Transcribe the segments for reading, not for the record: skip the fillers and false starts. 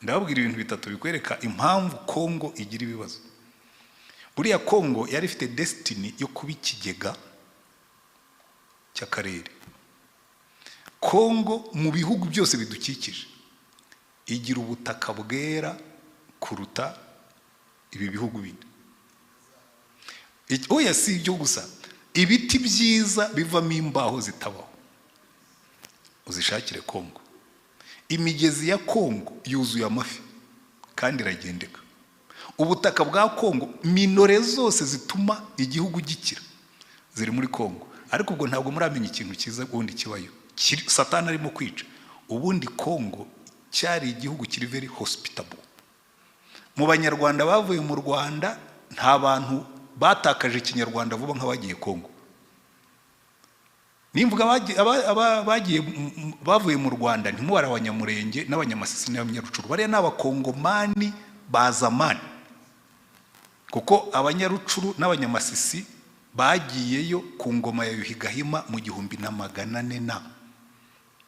ndababwira ibintu bitatu bikwereka impamvu Kongo igira ibibazo. Buriya Kongo yari ifite destiny yo kuba ikigega cy'akarere. Kongo mu bihugu byose bidukikije igira ubutaka bwera kuruta ibi bihugu bindi. Oya si ibyo gusa, ibiti byiza bivamo imbaho zitabaho uzishakire Kongo. Imigezi ya Kongo yuzuye amafi kandi iragendeka. Ubutaka bwa Kongo, minore zose zituma igihugu gikira ziri muri Kongo. Ariko ubwo ntabwo muramenya ikintu cyiza ubundi kibayo. Satani arimo kwica. Ubundi Kongo cyari igihugu kiri very hospitable. Mu banyarwanda bavuye mu Rwanda nta bantu batakaje ikinyarwanda vuba nk'abagiye Kongo. Nimvuga bagiye bavuye mu Rwanda ntimubara abanyamurenge n'abanyamasisi n'abanyarucuru. Bariya n'abakongomani bazamani. Kuko abanyarucuru n'abanyamasisi bagiyeyo ku ngoma ya Yuhi Gahima mu 1400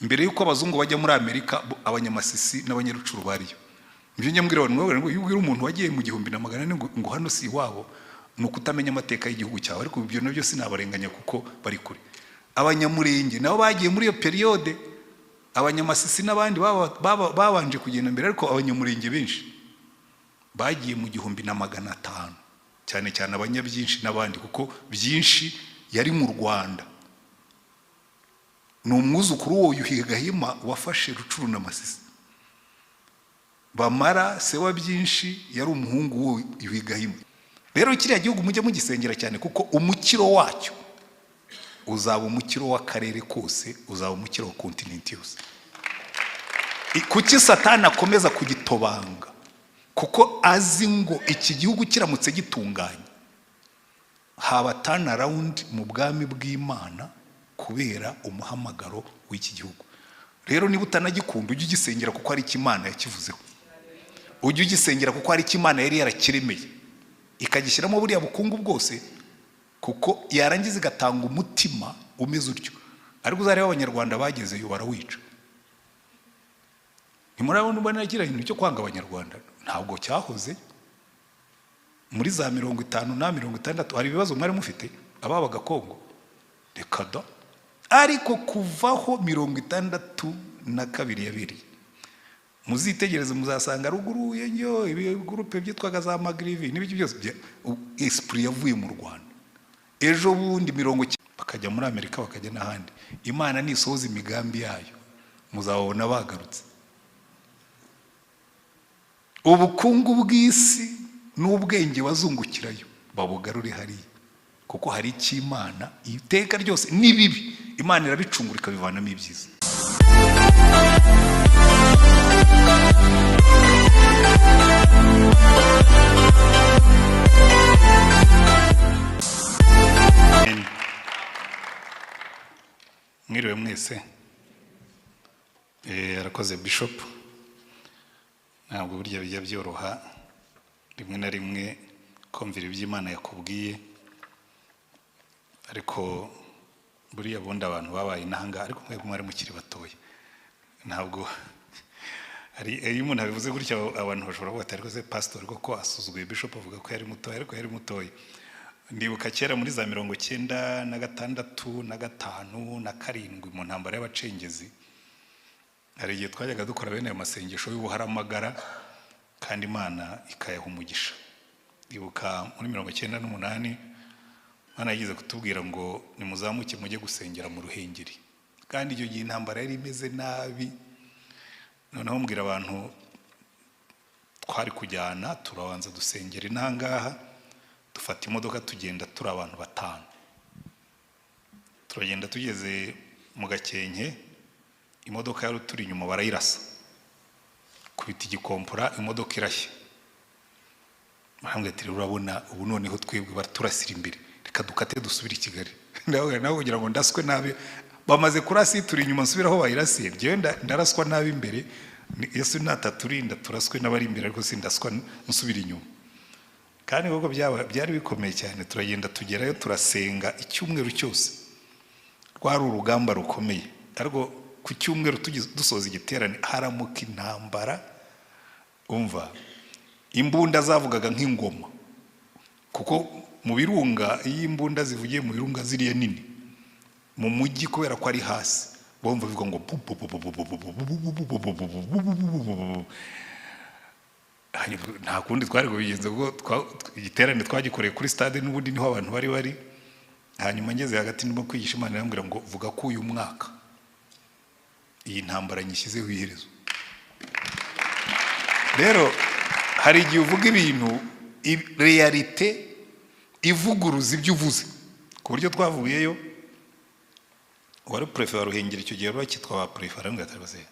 mbere yuko abazungu bajya muri Amerika. Abanyamasisi n'abanyarucuru bariyo. Ibyo nyambwira abantu ngo yubwira umuntu wagiye mu 1400 ngo hano si wabo nuko utamenya amateka y'igihugu cyawe. Ariko ibyo nabyo sinabarenganya kuko bari kure. Abanyamurenge nabo bagiye muri iyo periode. Abanyamasisi n'abandi babanje kugenda mbere, ariko abanyamurenge benshi bagiye mu 1500 cyane cyane abanyabyinshi n'abandi, kuko byinshi yari mu Rwanda. Ni umwuzukuru wo Yuhi Gahima wafashe Rucuru na Masisi. Bamara se wa byinshi yari umuhungu wo Yuhi Gahima. Rero kiriya gihugu mujye mugisengera cyane, kuko umukiro wacyo uzaba umukiro w'akarere kose, uzaba umukiro wa kontinenti yose. Kuki Satani akomeza kugitobanga? Kuko azi ngo iki gihugu kiramutse gitunganye haba turn around mu bwami bw'Imana kubera umuhamagaro w'iki gihugu. Rero niba utanagikunda ujye ugisengera kuko ari Imana yakivuzeho. Ujye ugisengera kuko ari Imana yari yarakiremeye ikagishyiramo buriya bukungu bwose, kuko yarangiza igatanga umutima umeze utyo. Ariko uzareba abanyarwanda bagezeyo barawica. Ntimurabona ubona agira ikintu cyo kwanga abanyarwanda? Ntabwo cyahoze. Muri za 50 na 60 hari ibibazo mwari mufite ababaga Kongo reka da. Ariko kuvaho 62 yabiri muzitegereze muzasanga ruguru yenyo ibi groupe byitwaga za Magrivi n'ibiki byose esprit yavuye mu Rwanda. Ejo bundi 70 bakajya muri Amerika bakajya n'ahandi. Imana nisohoza imigambi yayo muzabona bagarutse. Ubukungu bw'isi n'ubwenge wazungukirayo babugarure hariya, kuko hari cy'Imana iteka ryose nibibi Imana irabicungura ikabivanamo ibyiza. Mwiriwe mwese. Arakoze Bishop. Ntabwo burya bijya byoroha rimwe na rimwe kumvira iby'Imana yakubwiye, ariko buriya bundi abantu babaye inanga, ariko mwe mwari mukiri batoya. Ntabwo ari umuntu abivuze gutya abantu bashobora kuba atari rwose pastor ko asuzuguye Bishop avuga ko yari mutoya, ariko yari mutoya. Ndibuka kera muri za 1996 na 5 na 7 mu ntambara y'abacengezi, hari igihe twajyaga dukora bene ayo masengesho y'ubuharamagara kandi Imana ikayaha umugisha. Ndibuka muri 1998 Imana yagize kutubwira ngo nimuzamuke mujye gusengera mu Ruhengeri, kandi icyo gihe intambara yari imeze nabi. Noneho mbwira abantu twari kujyana turabanza dusengera intangaha, dufata imodoka tugenda turi abantu 5. Turagenda tugeze mu Gakenke, imodoka yari turi inyuma barayirasa kubita igikompora, imodoka irashye. Bahambwe ati urabona ubu noneho twebwe baraturasira imbere, reka dukate dusubira i Kigali. Nawe kugira ngo ndaswe nabi, bamaze kurasi turi inyuma nsubiraho bayirasiye. Jewe ndaraswa nabi imbere, Yesu nataturinda turaswe n'abari imbere, ariko sindaswa nsubira inyuma. Kandi koko byari bikomeye cyane. Turagenda tugerayo turasenga icyumweru cyose. Rwari urugamba rukomeye, ariko ku cyumweru dusoza igiterane haramuka intambara umva imbunda zavugaga nk'ingoma kuko mu birunga iyo imbunda zivugiye mu birunga ziriye nini mu mujyi kubera ko ari hasi bumva bivuga ngo nta kundi twari kubigenza ubwo igiterane twagikoreye kuri stade n'ubundi niho abantu bari hanyuma ngeze hagati ndimo kwigisha Imana irambwira ngo vuga ko uyu mwaka iyi ntambara nyishyizeho iherezo. Rero hari igihe uvuga ibintu realite ivuguruza ibyo uvuze ku buryo twavuyeyo wari prefe wa Ruhengeri icyo gihe bakitwa ba prefe arangatabaze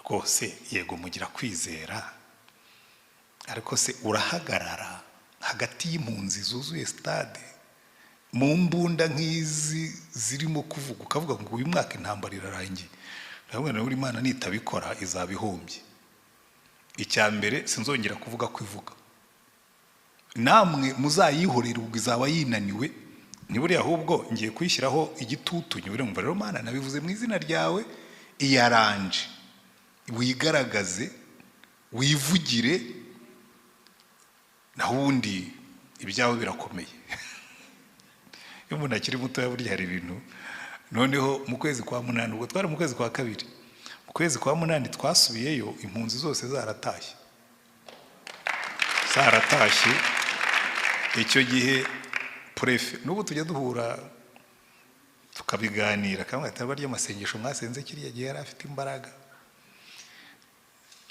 rwose yego mugira kwizera ariko se urahagarara hagati y'impunzi zuzuye stade mu mbunda nk'izi zirimo kuvuga ukavuga ngo uyu mwaka intambara irarangiye nabwo na buri Imana nitabikora izabihombye. Icyambere sinzongera kuvuga ko ivuga namwe muzayihorera ubwo izaba yinaniwe niburi ahubwo ngiye kwishyiraho igitutu nyubire ngo rero Mana nabivuze mu izina ryawe iyaranje wigaragaze wivugire nahundi ibyawe birakomeye. Iyo umuntu akiri muto burya hari ibintu noneho mu kwezi kwa 8 ubwo twari mu kwezi kwa 2 mu kwezi kwa 8 twasubiyeyo impunzi zose zaratashye icyo gihe prefe n'ubu tujya duhura tukabiganira kamwe atarwa ry'amasengesho mwasenze kiriya gihe yari afite imbaraga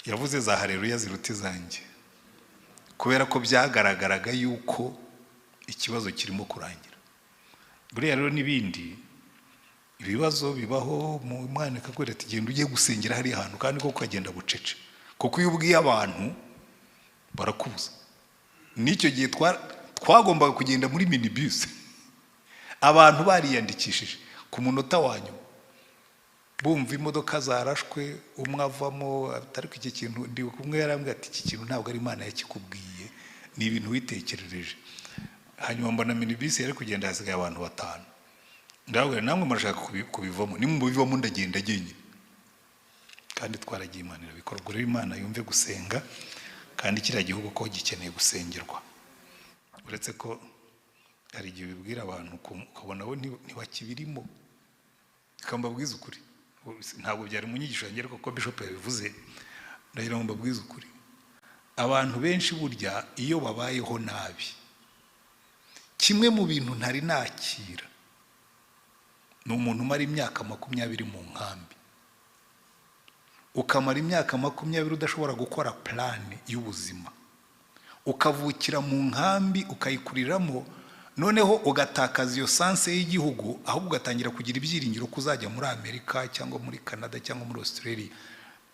yavuze za haleluya ziruti zanjye kubera ko byagaragaraga yuko ikibazo kirimo kurangira. Buriya rero nibindi ibibazo bibaho mu Imana ikakwereka ati genda ugiye gusengera hari ahantu kandi ko ukagenda bucece kuko iyo ubwiye abantu barakubuza. N'icyo gihe twagombaga kugenda muri minibus abantu bariyandikishije ku munota wanyu bumva imodoka zarashwe umwe avamo ariko iki kintu ndi kumwe yarambwira ati iki kintu ntabwo ari Imana yakikubwiye ni ibintu witekerereje. Hanyuma mbona minibus yari kugenda hasigaye abantu 5 ndabwira namwe murashaka kubivamo nimubivamo ndagenda genye kandi twaragiye Imana irabikora. Rero Imana yumve gusenga kandi kiriya gihugu ko gikeneye gusengerwa uretse ko hari igihe bibwira abantu ukabona bo ntibakibirimo ikambabwiza ukuri ntabwo byari mu nyigisho yanjye ariko ko bishop yabivuze ndahira ngo mbabwize ukuri abantu benshi burya iyo babayeho nabi kimwe mu bintu ntari nakira ni umuntu umara imyaka 20 mu nkambi ukamara imyaka 20 udashobora gukora plan y'ubuzima ukavukira mu nkambi ukayikuriramo noneho ugatakaza iyo sanse y'igihugu ahubwo ugatangira kugira ibyiringiro kuzajya muri Amerika cyangwa muri Canada cyangwa muri Australia.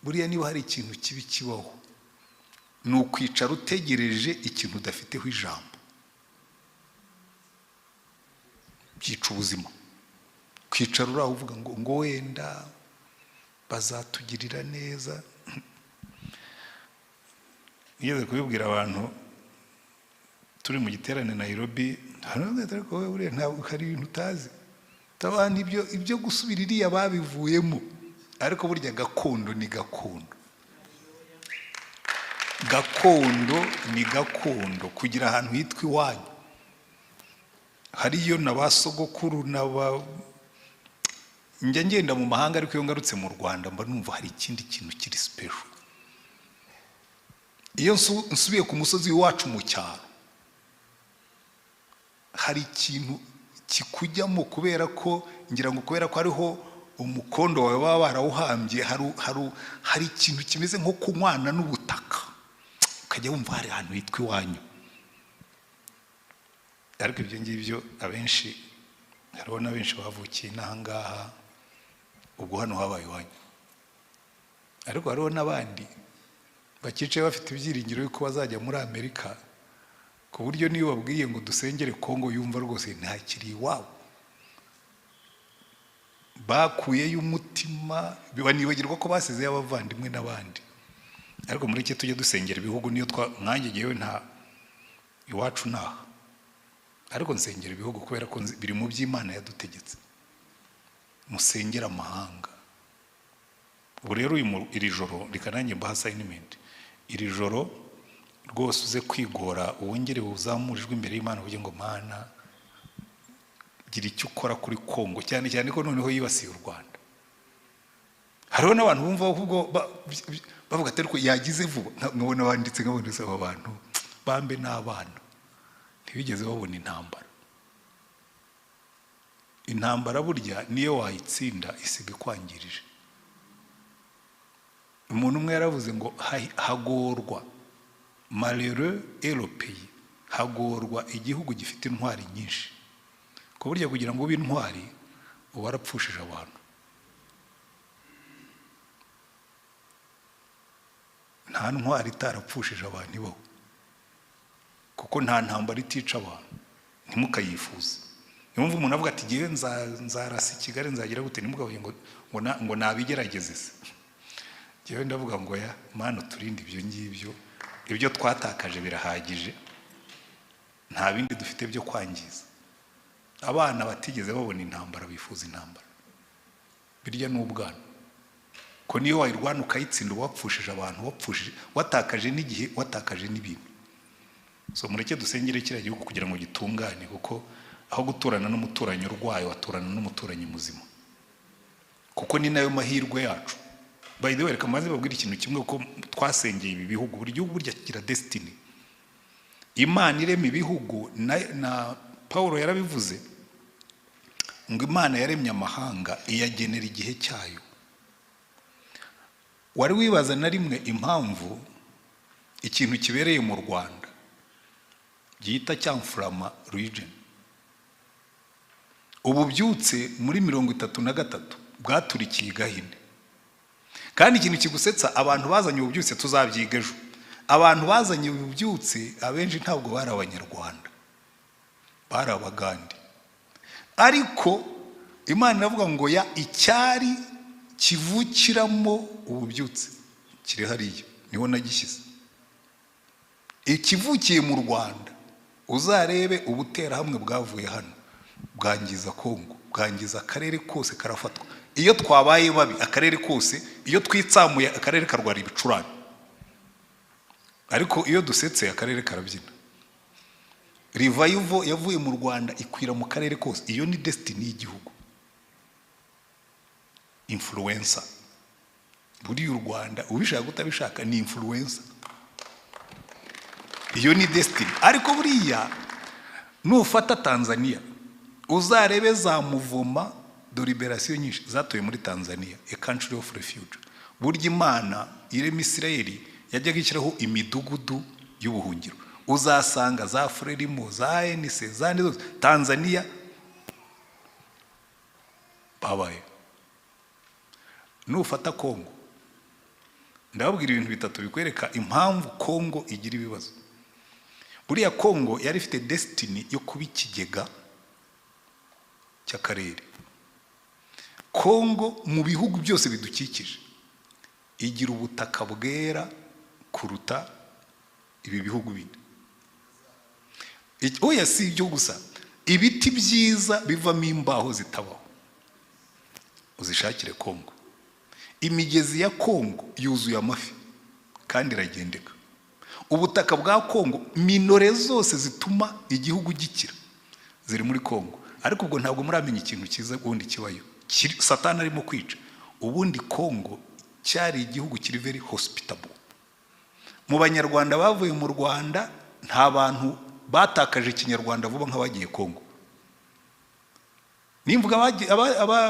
Buriya niba hari ikintu kibi kibaho ni ukwicara utegereje ikintu udafiteho ijambo byica ubuzima. Kwicara uraho uvuga ngo wenda bazatugirira neza. Nigeze kubibwira abantu turi mu giterane Nairobi ariko wowe buriya ntabwo hari ibintu utazi tabana ibyo gusubira iriya babivuyemo ariko burya gakondo ni gakondo ni gakondo kugira ahantu hitwa iwanyu hariyo nabasogokuru njya ngenda mu mahanga ariko iyo ngarutse mu Rwanda mba numva hari ikindi kintu kiri special. Iyo nsubiye ku musozi wacu mu cyaro hari ikintu kikujyamo kubera ko ngira ngo kubera ko ariho umukondo wawe baba barawuhambye hari ikintu kimeze nko kunywana n'ubutaka ukajya wumva hari ahantu hitwa iwanyu. Ariko ibyo ngibyo abenshi hariho n'abenshi bavukiye n'ahangaha ubwo hano habaye iwanyu ariko hariho n'abandi bakicaye bafite ibyiringiro yuko bazajya muri Amerika ku buryo niyo babwiye ngo dusengere Kongo yumva rwose ntakiri iwabo bakuyeyo umutima banibagirwa ko basizeyo abavandimwe n'abandi. Ariko muri cyo tujye dusengera ibihugu niyo mwanjye yewe nta iwacu naha ariko nsengera ibihugu kubera ko biri mu by'Imana yadutegetse musengera amahanga. Ubu rero iri joro rikananye mba assignment iri joro rwose uze kwigora wongere uzamurijwe imbere y'Imana uvuge ngo Mana gira icyo ukora kuri Kongo, cyane cyane ko noneho yibasiye u Rwanda. Hariho n'abantu bumva ahubwo bavuga ati ariko yagize vuba, nkabona banditse nkabona aba bantu bambe n'abana ntibigeze babona intambara. Intambara burya niyo wayitsinda isiga kwangirije. Umuntu umwe yaravuze ngo hagorwa malheureux et le pays, hagorwa igihugu gifite intwari nyinshi. Ko burya kugira ngo ube intwari warapfushije abantu. Nta ntwari itarapfushije abantu ibaho, kuko nta ntambara itica abantu, ntimukayifuza. Niyo mvu umuntu avuga ati gihe nzarasa Kigali nzagira gute, ntimugavuge ngo nabigerageze se. Jewe ndavuga ngo ya Mana turinde ibyo ngibyo, ibyo twatakaje birahagije, nta bindi dufite byo kwangiza. Abana batigeze babona intambara bifuza intambara, birya n'ubwana. Ko niyo wayirwana ukayitsinda wapfushije abantu, watakaje n'igihe, watakaje n'ibintu. So mureke dusengere kiriya gihugu kugira ngo gitungane, kuko aho guturana n'umuturanyi urwaye waturana n'umuturanyi muzima, kuko ni nayo mahirwe yacu. By the way, reka maze babwira ikintu kimwe, ko twasengeye ibi bihugu, buri gihugu burya kigira destiny. Imana irema ibihugu, na Paulo yarabivuze ngo Imana yaremye amahanga iyagenera igihe cyayo. Wari wibaza na rimwe impamvu ikintu kibereye mu Rwanda gihita cyamfurama region? Ububyutse muri 33 bwaturikiye Gahini. Kandi ikintu kigusetsa, abantu bazanye ububyutse tuzabyiga ejo. Abantu bazanye ububyutse abenshi ntabwo bari abanyarwanda, bari abagande. Ariko Imana iravuga ngo ya icyari kivukiramo ububyutse kiri hariya, niho nagishyize. Ikivukiye mu Rwanda, uzarebe ubutera hamwe bwavuye hano bwangiza Kongo, bwangiza akarere kose karafatwa. Iyo twabaye babi akarere kose, iyo twitsamuye akarere karwara ibicurane, ariko iyo dusetse akarere karabyina. Revival yavuye mu Rwanda ikwira mu karere kose. Iyo ni destiny y'igihugu. Influencer buri u Rwanda, ubishaka utabishaka ni influencer. Iyo ni destiny. Ariko buriya nufata Tanzania, uzarebe za muvoma de liberation nyinshi zatoye muri Tanzania, a country of refuge. Burya Imana irema Isirayeli yajyaga ishyiraho imidugudu y'ubuhungiro. Uzasanga za Frelimo, za ANC, za zose Tanzania babaye. Nufata Kongo, ndababwira ibintu bitatu bikwereka impamvu Kongo igira ibibazo. Buriya Kongo yari ifite destiny yo kuba ikigega cy'akarere. Kongo mu bihugu byose bidukikije igira ubutaka bwera kuruta ibi bihugu bindi. Oya si ibyo gusa, ibiti byiza bivamo imbaho zitabaho uzishakire Kongo. Imigezi ya Kongo yuzuye amafi kandi iragendeka. Ubutaka bwa Kongo, minore zose zituma igihugu gikira ziri muri Kongo. Ariko ubwo ntabwo muramenya ikintu cyiza ubundi kibayo, Satani arimo kwica. Ubundi Kongo cyari igihugu kiri very hospitable. Mu banyarwanda bavuye mu Rwanda, nta bantu batakaje ikinyarwanda vuba nk'abagiye Kongo. Nimvuga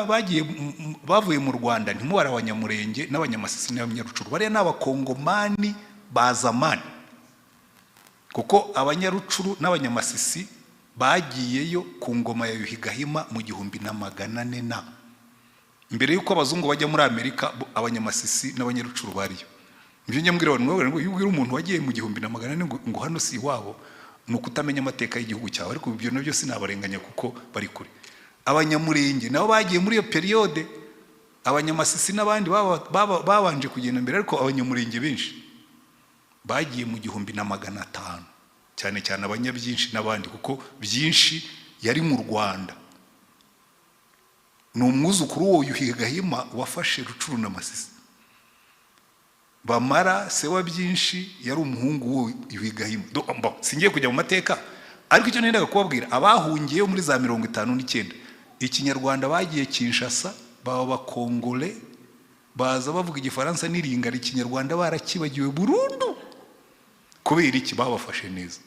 bagiye bavuye mu Rwanda, ntimubara abanyamurenge n'abanyamasisi n'abanyarucuru, bariya n'abakongomani bazamani. Kuko abanyarucuru n'abanyamasisi bagiyeyo ku ngoma ya Yuhi Gahima mu 1400. Mbere yuko abazungu bajya muri Amerika, abanyamasisi n'abanyarucuru bariyo. Ibyo nyambwira abantu ngo yubwira umuntu wagiye mu 1400 ngo hano si wabo, nukutamenya amateka y'igihugu cyawe. Ariko ibyo nabyo sinabarenganya kuko bari kure. Abanyamurenge nabo bagiye muri iyo periode, abanyamasisi n'abandi babanje kugenda mbere, ariko abanyamurenge benshi bagiye mu 1500, cyane cyane abanyabyinshi n'abandi, kuko byinshi yari mu Rwanda. Ni umwuzukuru wo Yuhi Gahima wafashe Rucuru na Masisi. bamara se wa byinshi yari umuhungu w'Igahima. Singiye kujya mu mateka, ariko icyo nendaga kubabwira, abahungiye muri za 59 ikinyarwanda bagiye Kinshasa, baba bakongole, baza bavuga igifaransa n'iringa, ikinyarwanda barakibagiwe burundu. Kubera iki? Babafashe neza.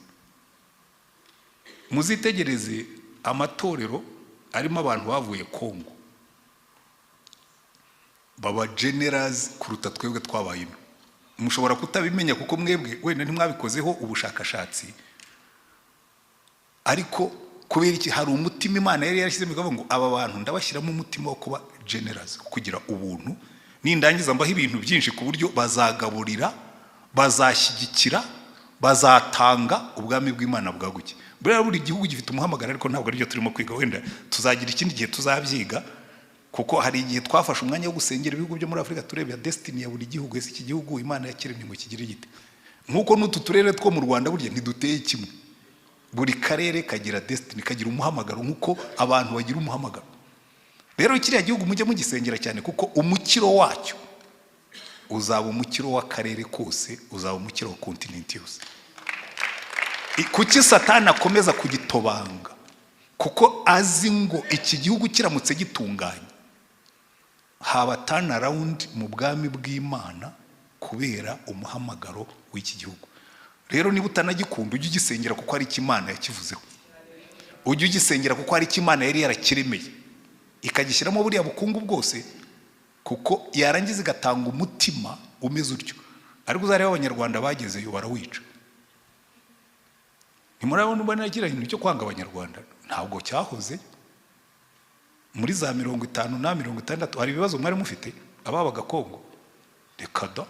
Muzitegereze amatorero arimo abantu bavuye Kongo, baba generals kuruta twebwe twabayino. Mushobora kutabimenya kuko mwebwe wenda ntimwabikozeho ubushakashatsi, ariko kubera iki? Hari umutima Imana yari yarashyizemo ikavuga ngo aba bantu ndabashyiramo umutima wo kuba generals, kugira ubuntu, nindangiza mbaho ibintu byinshi ku buryo bazagaburira, bazashyigikira, bazatanga ubwami bw'Imana bwaguke. Buri gihugu gifite umuhamagara, ariko ntabwo aribyo turimo kwiga. Wenda tuzagira ikindi gihe tuzabyiga, kuko hari igihe twafashe umwanya wo gusengera ibihugu byo muri Afrika turebe destiny ya buri gihugu. Ese iki gihugu Imana yakiremye ngo kigire gite? Nkuko n'utu turere two mu Rwanda burya ntiduteye kimwe. Buri karere kagira destiny, kagira umuhamagaro nkuko abantu bagira umuhamagaro. Rero kiriya gihugu mujye mugisengera cyane, kuko umukiro wacyo uzaba umukiro w'akarere kose, uzaba umukiro wa continent yose. Kuki Satani akomeza kugitobanga? Kuko azi ngo iki gihugu kiramutse gitunganye haba turn around mu bwami bw'Imana kubera umuhamagaro w'iki gihugu. Rero niba utanagikunda ujye ugisengera kuko hari Imana yakivuzeho. Ujye ugisengera kuko hari Imana yari yarakiremeye ikagishyiramo buriya bukungu bwose, kuko yarangiza igatanga umutima umeze utyo. Ariko uzareba abanyarwanda bagezeyo barawica. Ntimurabona ubona yagira ikintu cyo kwanga abanyarwanda? Ntabwo cyahoze. Muri za 50 na 60 hari ibibazo mwari mufite ababaga Kongo, reka da.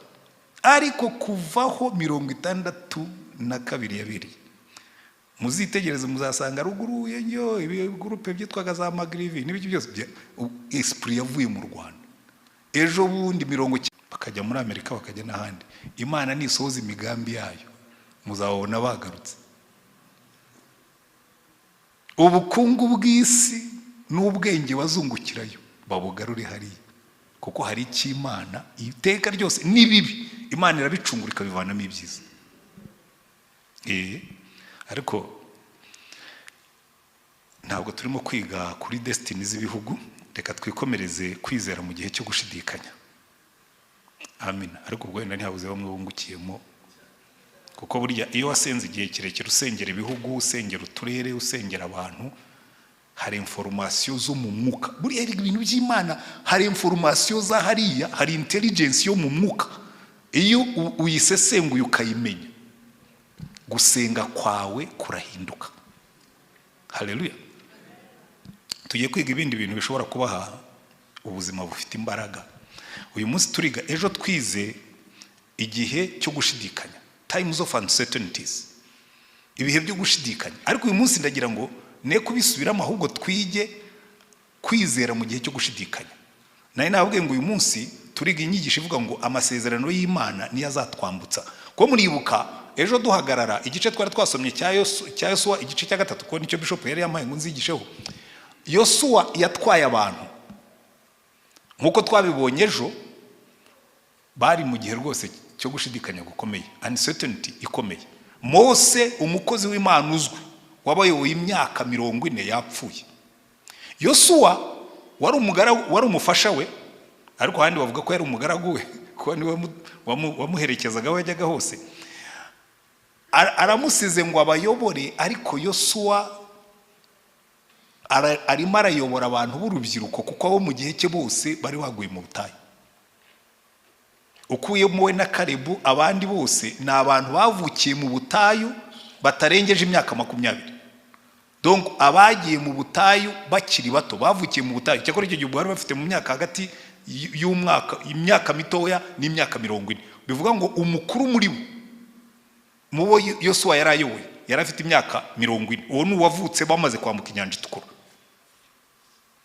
Ariko kuvaho 62 yabiri, muzitegereze muzasanga ruguru yenyo ibi groupe byitwaga za Magrivi n'ibiki byose esprit yavuye mu Rwanda. Ejo bundi 70 bakajya muri Amerika, bakajya n'ahandi. Imana nisohoza imigambi yayo muzabona bagarutse. Ubukungu bw'isi n'ubwenge wazungukirayo babugarure hariya, kuko hari Imana iteka ryose nibibi Imana irabicungura ikabivanamo ibyiza. Ariko ntabwo turimo kwiga kuri destiny z'ibihugu, reka twikomereze kwizera mu gihe cyo gushidikanya. Amen. Ariko ubwo wenda ntihabuze bamwe bungukiyemo, kuko burya iyo wasenze igihe kirekire usengera ibihugu, usengera uturere, usengera abantu, hari information zo mu mwuka. Buriya ibintu by'Imana hari information za hariya, hari intelligence yo mu mwuka. Iyo uyisesenguye ukayimenya, gusenga kwawe kurahinduka. Haleluya. Tugiye kwiga ibindi bintu bishobora kubaha ubuzima bufite imbaraga. Uyu munsi turiga, ejo twize igihe cyo gushidikanya, times of uncertainties, ibihe byo gushidikanya. Ariko uyu munsi ndagira ngo ne kubisubiramo, ahubwo twige kwizera mu gihe cyo gushidikanya. Naye nababwiye ngo uyu munsi turiga inyigisho ivuga ngo amasezerano y'Imana niyo azatwambutsa. Ko muribuka ejo duhagarara igice twari twasomye cya Yosuwa igice cya 3, ko nicyo bishop yari yamaye ngo nzigisheho. Yosuwa yatwaye abantu, nkuko twabibonye ejo, bari mu gihe rwose cyo gushidikanya gukomeye, uncertainty ikomeye. Mose umukozi w'Imana uzwi wabayoboye imyaka 40 yapfuye. Yosuwa wari umufasha we, ariko handi bavuga ko yari umugaragu we, ko ni wamuherekezaga wajyaga hose. Aramusize ngo abayobore, ariko Yosuwa arimo arayobora abantu b'urubyiruko, kuko abo mu gihe cye bose bari baguye mu butayu. Ukuyemo we na Kalebu, abandi bose ni abantu bavukiye mu butayu batarengeje imyaka 20. Donc abagiye mu butayu bakiri bato, bavukiye mu butayu. Cyakora icyo gihe bari bafite mu myaka hagati imyaka mitoya n'imyaka 40. Bivuga ngo umukuru muri bo mubo Yosuwa yarayoboye yari afite imyaka 40. Uwo ni uwavutse bamaze kwambuka inyanja itukura.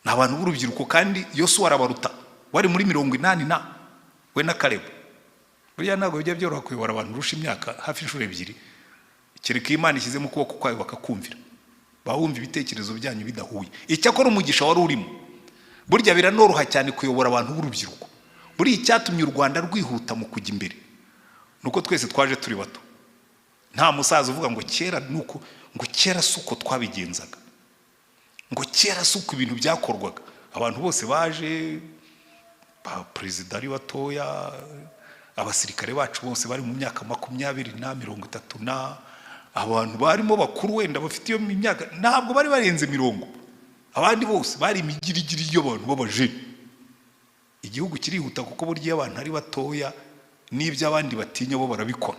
N'abantu b'urubyiruko, kandi Yosuwa arabaruta, wari muri 80 na we na Kalebu. Buriya ntabwo bijya byoroha kuyobora abantu urusha imyaka hafi inshuro 2. Kereka Imana ishyize mu kuboko kwayo bakakumvira, bawumva ibitekerezo byanyu bidahuye. Icyakora umugisha wari urimo. Burya biranoroha cyane kuyobora abantu b'urubyiruko. Buri icyatumye u Rwanda rwihuta mu kujya imbere nuko twese twaje turi bato. Nta musaza uvuga ngo kera nuko, ngo kera suko twabigenzaga, ngo kera suko ibintu byakorwaga. Abantu bose baje, ba president ari batoya, abasirikare bacu bose bari mu myaka 20 na 30 na abantu barimo bakuru wenda bafite iyo myaka ntabwo bari barenze 40. Abandi bose bari imigirigiri y'abantu babaje. Igihugu kirihuta kuko burya abantu ari batoya n'ibyo abandi batinya bo barabikora.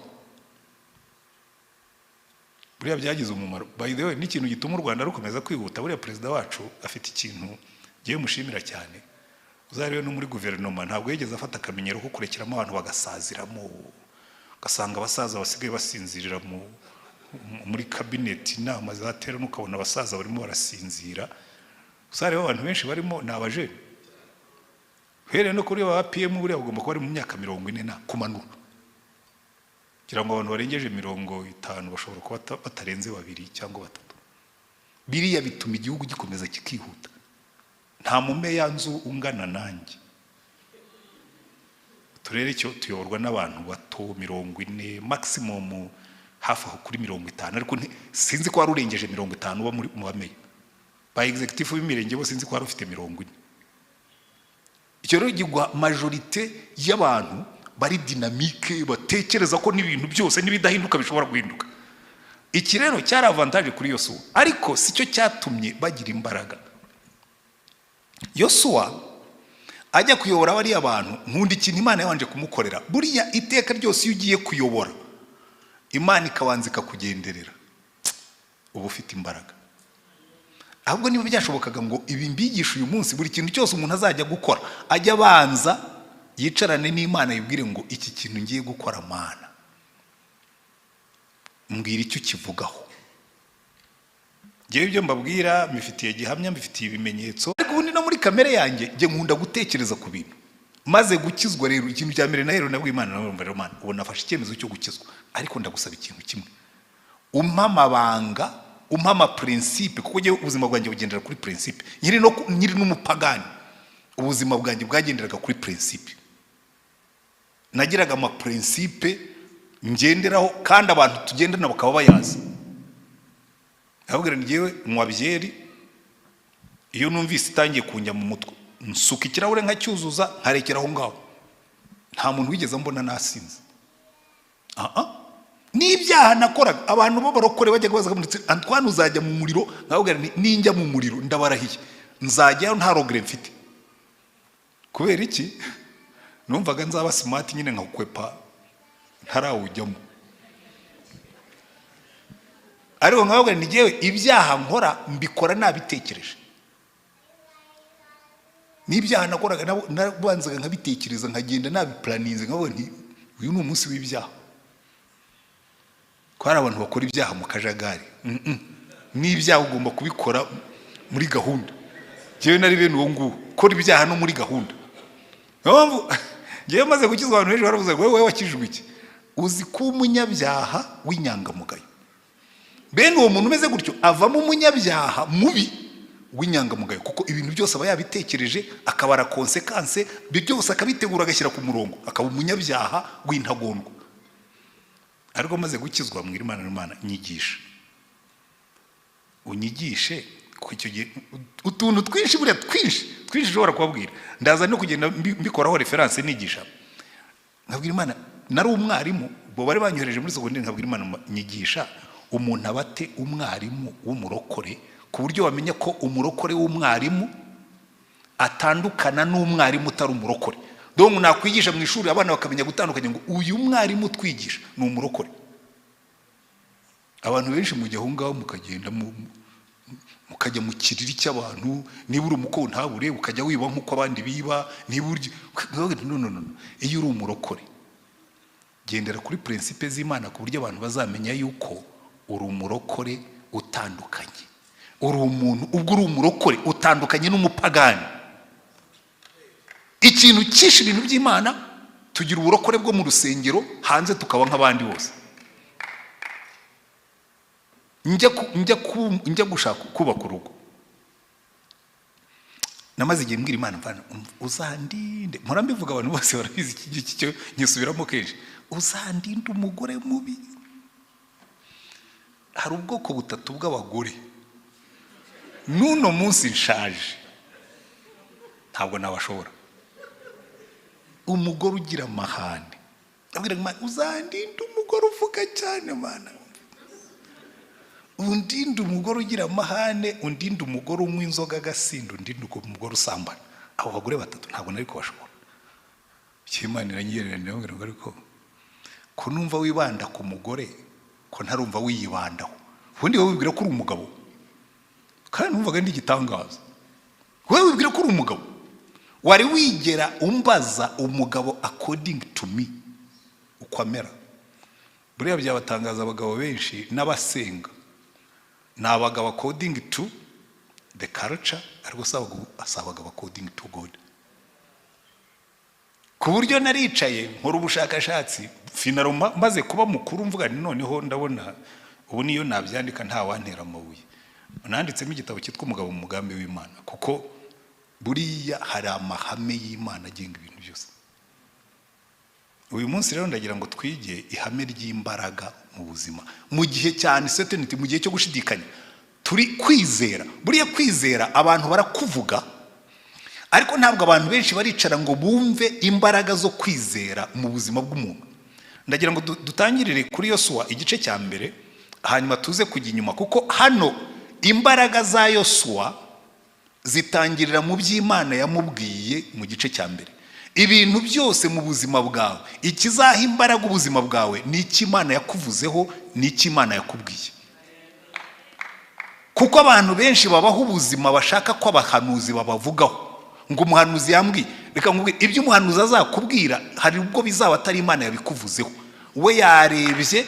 Buriya byagize umumaro. By the way, n'ikintu gituma u Rwanda rukomeza kwihuta, buriya president wacu afite ikintu giye mushimira cyane. Uzariwe no muri guverinoma ntabwo yigeze afata akamenyero ko kurekeramo abantu bagasaziramo, gasanga abasaza basigaye basinzirira muri cabinet inama zatera n'ukabona abasaza barimo barasinzira. Uzariwe abantu benshi barimo nabaje. Here no kuri wa PM buriya ugomba kuba ari mu myaka 40 na kumanura. Kira ngo abantu barengeje 50 bashobora kuba batarenze 2 cyangwa 3. Biriya bituma igihugu gikomeza kikihuta. Nta mumeya nzu ungana nanjye. Turere cyo tuyoborwa n'abantu bato 40 maximum hafi aho kuri 50, ariko sinzi ko warurengeje 50 uba muri mu bameya. Ba executive b'imirenge bo sinzi ko wari ufite 40. Icyo rero gigwa majorité y'abantu bari dynamique batekereza ko n'ibintu byose nibidahinduka bishobora guhinduka. Iki rero cyari avantage kuri Yosuwa, ariko sicyo cyatumye bagira imbaraga. Yosuwa ajya kuyobora bari abantu nkundi ikintu Imana yabanje kumukorera. Buriya iteka ryose iyo ugiye kuyobora Imana ikabanzika kugenderera ubu ufite imbaraga. Ahubwo niba byashobokaga ngo ibi mbigisha uyu munsi buri kintu cyose umuntu azajya gukora ajya abanza yicarane n'Imana yibwire ngo iki kintu ngiye gukora Mana mbwira icyo kivugaho. Ngewe ibyo mbabwira mifitiye gihamya, mifitiye ibimenyetso, ariko ubundi no muri kamere yanjye nge nkunda gutekereza ku bintu. Maze gukizwa rero ikintu cya mbere nahero nabwo Imana nawe Mana ubu nafashe icyemezo cyo gukizwa, ariko ndagusaba ikintu kimwe. Umpa amabanga, umpa ama principe, kuko ngewe ubuzima bwanjye bugendera kuri principe. Nyiri n'umupagani ubuzima bwanjye bwagenderaga kuri principe. Nagiraga ama principe ngenderaho kandi abantu tugendana bakaba bayazi. Ahubwo ngewe mwabyeri iyo numvise itangiye kunjya mu mutwe nsuka ikirahure nkacyuzuza nkarekera aho ngaho. Nta muntu wigeze mbona nasinze. N'ibyaha nakoraga abantu bo barokore bajya kubaza muri Antoine uzajya mu muriro, ahubwo ninjya mu muriro ndabarahiye nzajya nta regret mfite. Kubera iki? Numvaga nzaba smart nyine nkakwepa ntarawujyamo. Ariko nkabwo nigewe ibyaha nkora mbikora nabitekereje. N'ibyaha nakoraga nabanzaga nkabitekereza nkagenda nabiplaninze nkabwo nti uyu ni umunsi w'ibyaha. Kwara abantu bakora ibyaha mu kajagari. N'ibyaha ugomba kubikora muri gahunda. Jewe nari bene uwo nguwo kora ibyaha no muri gahunda. Ngewe maze gukizwa abantu benshi baravuze ngo wewe wakijwe iki? Uzi ko umunyabyaha w'inyangamugayo. Bene uwo muntu umeze gutyo avamo umunyabyaha mubi w'inyangamugayo, kuko ibintu byose aba yabitekereje akabara consequence byose akabitegura agashyira ku murongo, akaba umunyabyaha w'intagondwa. Ariko maze gukizwa mwira Imana nyigisha. Unyigishe ko icyo gihe utuntu twinshi buriya twinshi ushobora kubabwira. Ndaza no kugenda mbikoraho reference nigisha. Nkabwira Imana nari umwarimu bo bari banyohereje muri secondaire, nkabwira Imana nyigisha umuntu abate umwarimu w'umurokore ku buryo wamenya ko umurokore w'umwarimu atandukana n'umwarimu utari umurokore. Donc nakwigisha mu ishuri abana bakamenya gutandukanya ngo uyu mwarimu twigisha ni umurokore. Abantu benshi mujya aho ngaho mukagenda mukajya mu kiriri cy'abantu, niba uri umuko ntabure ukajya wiba nkuko abandi biba, niba urya no. Iyo uri umurokore gendera kuri principe z'Imana ku buryo abantu bazamenya yuko uri umurokore utandukanye. Uri umuntu ubwo uri umurokore utandukanye n'umupagani. Ikintu cyinshi ibintu by'Imana tugira uburokore bwo mu rusengero, hanze tukaba nk'abandi bose. Njya gushaka kubaka urugo, namaze igihe mbwira Imana mvana uzandinde, mpora mbivuga abantu bose barabizi iki cyo nyisubiramo kenshi uzandinde umugore mubi. Hari ubwoko butatu bw'abagore n'uno munsi nshaje ntabwo nabashobora. Umugore ugira amahane, abwira Imana uzandinde umugore uvuga cyane Mana, undinde umugore ugira amahane, undinde umugore unywa inzoga agasinda, undinde umugore usambana. Abo bagore batatu ntabwo nari kubashobora. Imana iranyerera ndabwira ngo ariko ko numva wibanda ku mugore ko ntarumva wiyibandaho. Ubundi wowe wibwira ko uri umugabo kandi numvaga ndi gitangaza. Wowe wibwira ko uri umugabo, wari wigera umbaza umugabo according to me ukwamera? Buriya byabatangaza abagabo benshi n'abasenga ni abagabo according to the culture, ariko asabaga according to God. Ku buryo naricaye nkora ubushakashatsi finaroma maze kuba mukuru mvuga ni noneho ndabona ubu niyo nabyandika nta wantera amabuye. Nanditsemo igitabo cyitwa Umugabo mu mugambi w'Imana, kuko buriya hari amahame y'Imana agenga ibintu byose. Uyu munsi rero ndagira ngo twige ihame ry'imbaraga mu buzima mu gihe cyane certainty, mu gihe cyo gushidikanya. Turi kwizera, buriya kwizera abantu barakuvuga, ariko ntabwo abantu benshi baricara ngo bumve imbaraga zo kwizera mu buzima bw'umuntu. Ndagira ngo dutangirire kuri Yosuwa igice cya mbere, hanyuma tuze kujya inyuma, kuko hano imbaraga za Yosuwa zitangirira mu by'Imana yamubwiye mu gice cya mbere. Ibintu byose mu buzima bwawe, ikizaha imbaraga ubuzima bwawe ni Imana yakuvuzeho, ni Imana yakubwiye. Kuko abantu benshi babaho ubuzima bashaka ko abahanuzi babavugaho, ngo umuhanuzi yambwiye. Reka nkubwire, ibyo umuhanuzi azakubwira hari ubwo bizaba atari Imana yabikuvuzeho. We yarebye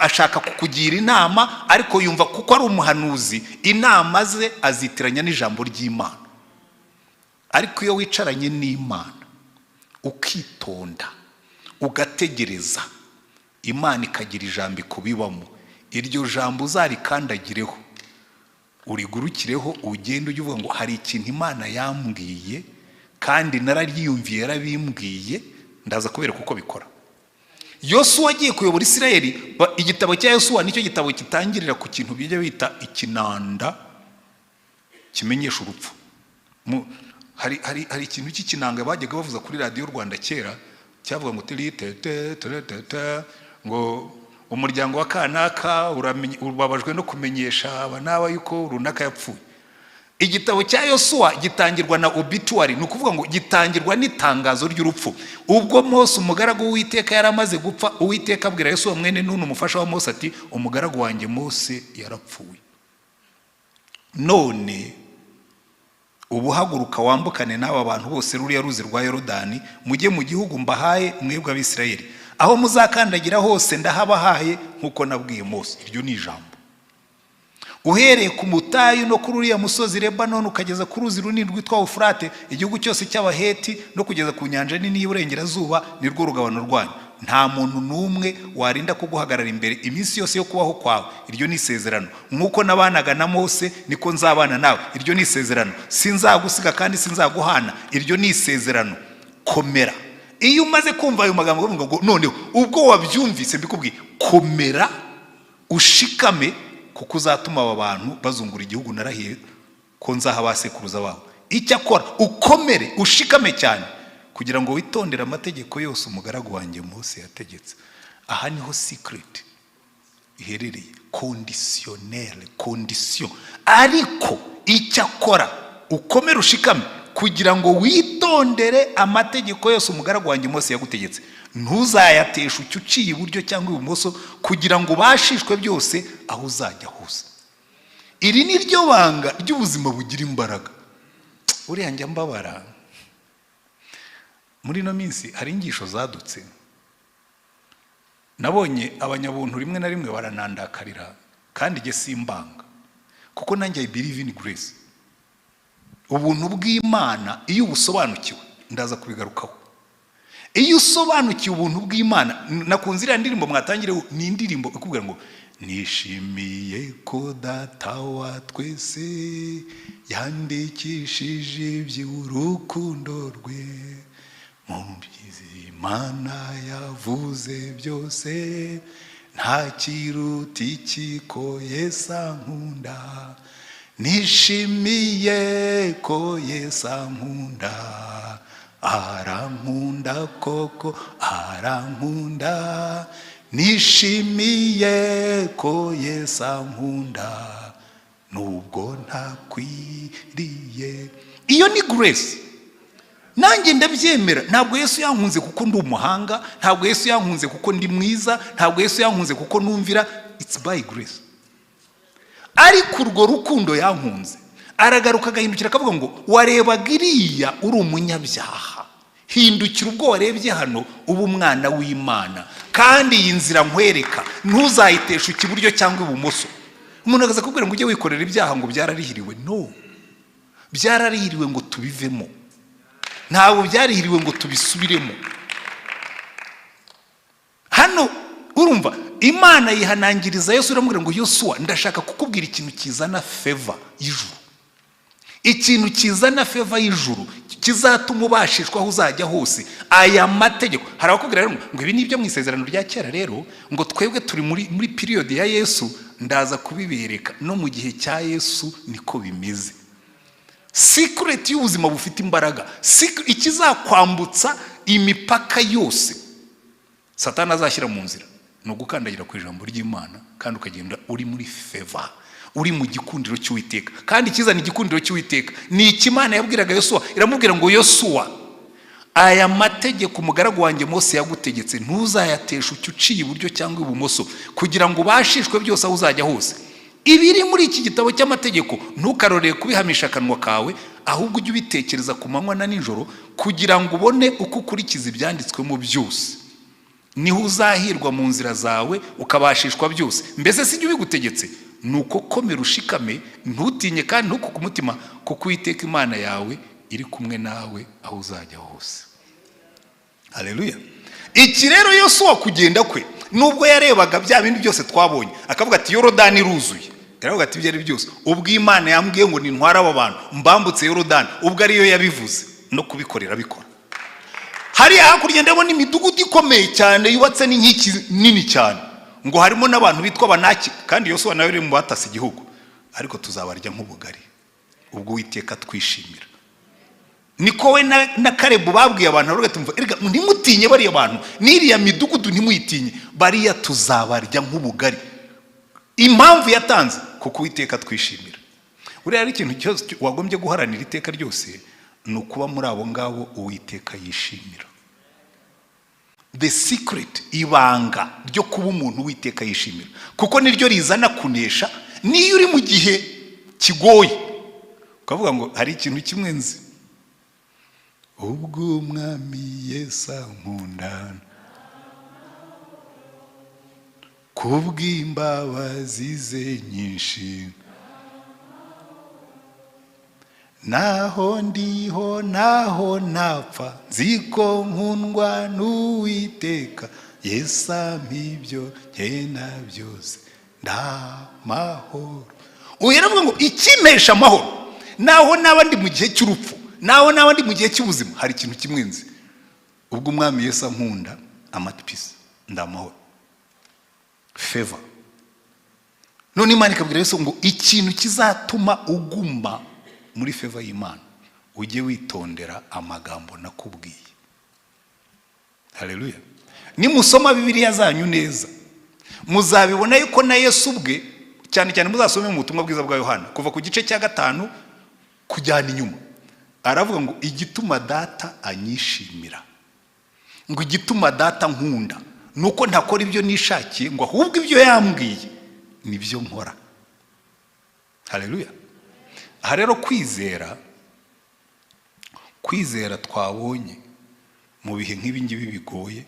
ashaka kukugira inama, ariko yumva kuko ari umuhanuzi inama ze azitiranya n'ijambo ry'Imana. Ariko iyo wicaranye n'Imana ukitonda ugategereza, Imana ikagira ijambo ikubibamo, iryo jambo uzarikandagireho, urigurukireho, ugende ujye uvuga ngo hari ikintu Imana yambwiye kandi nararyiyumviye, yarabimbwiye, ndaza kubera kuko bikora. Yosuwa agiye kuyobora Isirayeli, igitabo cya Yosuwa nicyo gitabo kitangirira ku kintu bijya bita ikinanda kimenyesha urupfu. Hari ikintu cy'ikinanga bajyaga bavuza kuri radio Rwanda kera, cyavuga ngo ngo umuryango wa kanaka ubabajwe no kumenyesha abanaba yuko runaka yapfuye. Igitabo cya Yosuwa gitangirwa na obituary, ni ukuvuga ngo gitangirwa n'itangazo ry'urupfu. Ubwo Mose umugaragu w'Uwiteka yaramaze gupfa, Uwiteka abwira Yosuwa mwene Nuni umufasha wa Mose ati umugaragu wanjye Mose yarapfuye, none ubuhaguruka wambukane n'aba bantu bose ruriya ruzi rwa Yorodani, mujye mu gihugu mbahaye mwebwe ab'Isirayeli, aho muzakandagira hose ndahabahaye nkuko nabwiye Mose. Iryo ni ijambo. Uhereye ku mutayu no kuri uriya musozi Lebanon ukageza ku ruzi runini rwitwa Ufurate, igihugu cyose cy'Abaheti, no kugeza ku nyanja nini y'Iburengerazuba, nirwo rugabano rwanyu. Nta muntu n'umwe warinda kuguhagarara imbere iminsi yose yo kubaho kwawe. Iryo ni isezerano. Nkuko nabanaga na Mose niko nzabana nawe. Iryo ni isezerano. Sinzagusiga kandi sinzaguhana. Iryo ni isezerano. Komera. Iyo umaze kumva ayo magambo ngo noneho ubwo wabyumvise mbikubwiye, komera ushikame, kuko uzatuma aba bantu bazungura igihugu narahiye ko nzaha basekuruza babo. Icyakora ukomere ushikame cyane kugira ngo witondere amategeko yose umugaragu wanjye Mose yategetse. Aha niho secret iherereye, conditionnel, condition. Ariko icyakora ukomere ushikame kugira ngo witondere amategeko yose umugaragu wanjye Mose yagutegetse. Ntuzayatesha uciye iburyo cyangwa ibumoso, kugira ngo bashishwe byose aho uzajya hose. Iri ni ryo banga ry'ubuzima bugira imbaraga. Uriya njya mbabara, muri no minsi hari ingisho zadutse, nabonye abanyabuntu rimwe na rimwe baranandakarira, kandi nge simbanga, kuko nanjye I believe in grace. Ubuntu bw'Imana iyo ubusobanukiwe, ndaza kubigarukaho. Iyo usobanukiwe ubuntu bw'Imana, nakunze iriya ndirimbo mwatangireho, ni indirimbo ikubwira ngo nishimiye ko data wa twese yandikishije iby'urukundo rwe Imana yavuze byose nta kiruta iki ko Yesu ankunda nishimiye ko Yesu ankunda arankunda koko arankunda nishimiye ko Yesu ankunda nubwo ntakwiriye. Iyo ni grace. Nanjye ndabyemera. Ntabwo Yesu yankunze kuko ndi umuhanga, ntabwo Yesu yankunze kuko ndi mwiza, ntabwo Yesu yankunze kuko numvira. It's by grace. Ariko urwo rukundo yankunze aragaruka agahindukira akavuga ngo warebaga iriya uri umunyabyaha, hindukira ubwo warebye hano uba umwana w'Imana, kandi iyi nzira nkwereka ntuzayitesha iburyo cyangwa ibumoso. Umuntu agaza kubwira ngo ujye wikorera ibyaha ngo byararihiriwe. No, byararihiriwe ngo tubivemo, ntabwo byarihiriwe ngo tubisubiremo. Hano urumva Imana yihanangiriza Yesu iramubwira ngo Yosuwa ndashaka kukubwira ikintu kizana favor y'ijuru, ikintu kizana favor y'ijuru kizatuma ubashishwa aho uzajya hose. Aya mategeko hari abakubwira rero ngo ibi nibyo mu isezerano rya kera, rero ngo twebwe turi muri period ya Yesu, ndaza kubibereka no mu gihe cya Yesu niko bimeze. Secret y'ubuzima bufite imbaraga, ikizakwambutsa imipaka yose Satani azashyira mu nzira no gukandagira ku ijambo ry'Imana, kandi ukagenda uri muri favor, uri mu gikundiro cy'Uwiteka. Kandi kizana igikundiro cy'Uwiteka ni ikimana yabwiraga Yosuwa, iramubwira ngo Yosuwa aya mategeko umugaragu wanjye Mose yagutegetse ntuzayatesha uciye iburyo cyangwa ibumoso, kugira ngo ubashishwe byose aho uzajya hose. Ibiri muri iki gitabo cy'amategeko ntukaroreye kubihamisha akanwa kawe, ahubwo ujye ubitekereza ku manywa na nijoro, kugira ngo ubone uko ukurikiza ibyanditswemo byose. Niho uzahirwa mu nzira zawe ukabashishwa byose. Mbese si ibyo bigutegetse? Nuko komera ushikame, ntutinye kandi ntukuke umutima, kuko Uwiteka Imana yawe iri kumwe nawe aho uzajya hose. Haleluya. Iki rero Yosuwa kugenda kwe, nubwo yarebaga bya bindi byose twabonye, akavuga ati Yorodani iruzuye, yaravuga ati byari byose ubwo Imana yambwiye ngo nintwara abo bantu mbambutse Yorodani, ubwo ariyo yabivuze no kubikorera bikora. Hari hakurya ndabona imidugudu ikomeye cyane yubatse n'inkiki nini cyane, ngo harimo n'abantu bitwa Abanaki, kandi Yosuwa nawe uri mu batasi igihugu, ariko tuzabarya nk'ubugari ubwo Uwiteka twishimira. Niko we na Karebu babwiye abantu baruga tumva erega ntimutinye bariya bantu, n'iriya midugudu ntimuyitinye, bariya tuzabarya nk'ubugari. Impamvu yatanze kuko Uwiteka twishimira. Uriya ari ikintu cyose wagombye guharanira iteka ryose, nukuba muri abo ngabo Uwiteka yishimira. The secret, ibanga ryo kuba umuntu Uwiteka yishimira, kuko niryo rizana kunesha. Niyo uri mu gihe kigoye ukavuga ngo hari ikintu kimwe nzi, ubwo umwami Yesu ankunda kubw'imbabazi ze nyinshi, naho ndiho naho napfa nziko nkundwa n'Uwiteka, Yesu ampa ibyo nkena byose ndamahoro. Uyaravuga ngo ikimesha amahoro, naho n'abandi mu gihe cy'urupfu, naho n'abandi mu gihe cy'ubuzima, hari ikintu kimwe nzi, ubwo umwami Yesu ankunda amatipisi ndamahoro. Favor. None Imana ikabwira Yesu ngo ikintu kizatuma uguma muri favor y'Imana, ujye witondera amagambo nakubwiye. Haleluya. Nimusoma Bibiliya zanyu neza, muzabibona yuko na Yesu ubwe, cyane cyane muzasome mu butumwa bwiza bwa Yohana kuva ku gice cya 5 kujyana inyuma, aravuga ngo igituma data anyishimira, ngo igituma data nkunda, nuko ntakora ibyo nishakiye, ngo ahubwo ibyo yambwiye nibyo nkora. Haleluya. Aha rero kwizera twabonye mu bihe nk'ibi ngibi bigoye,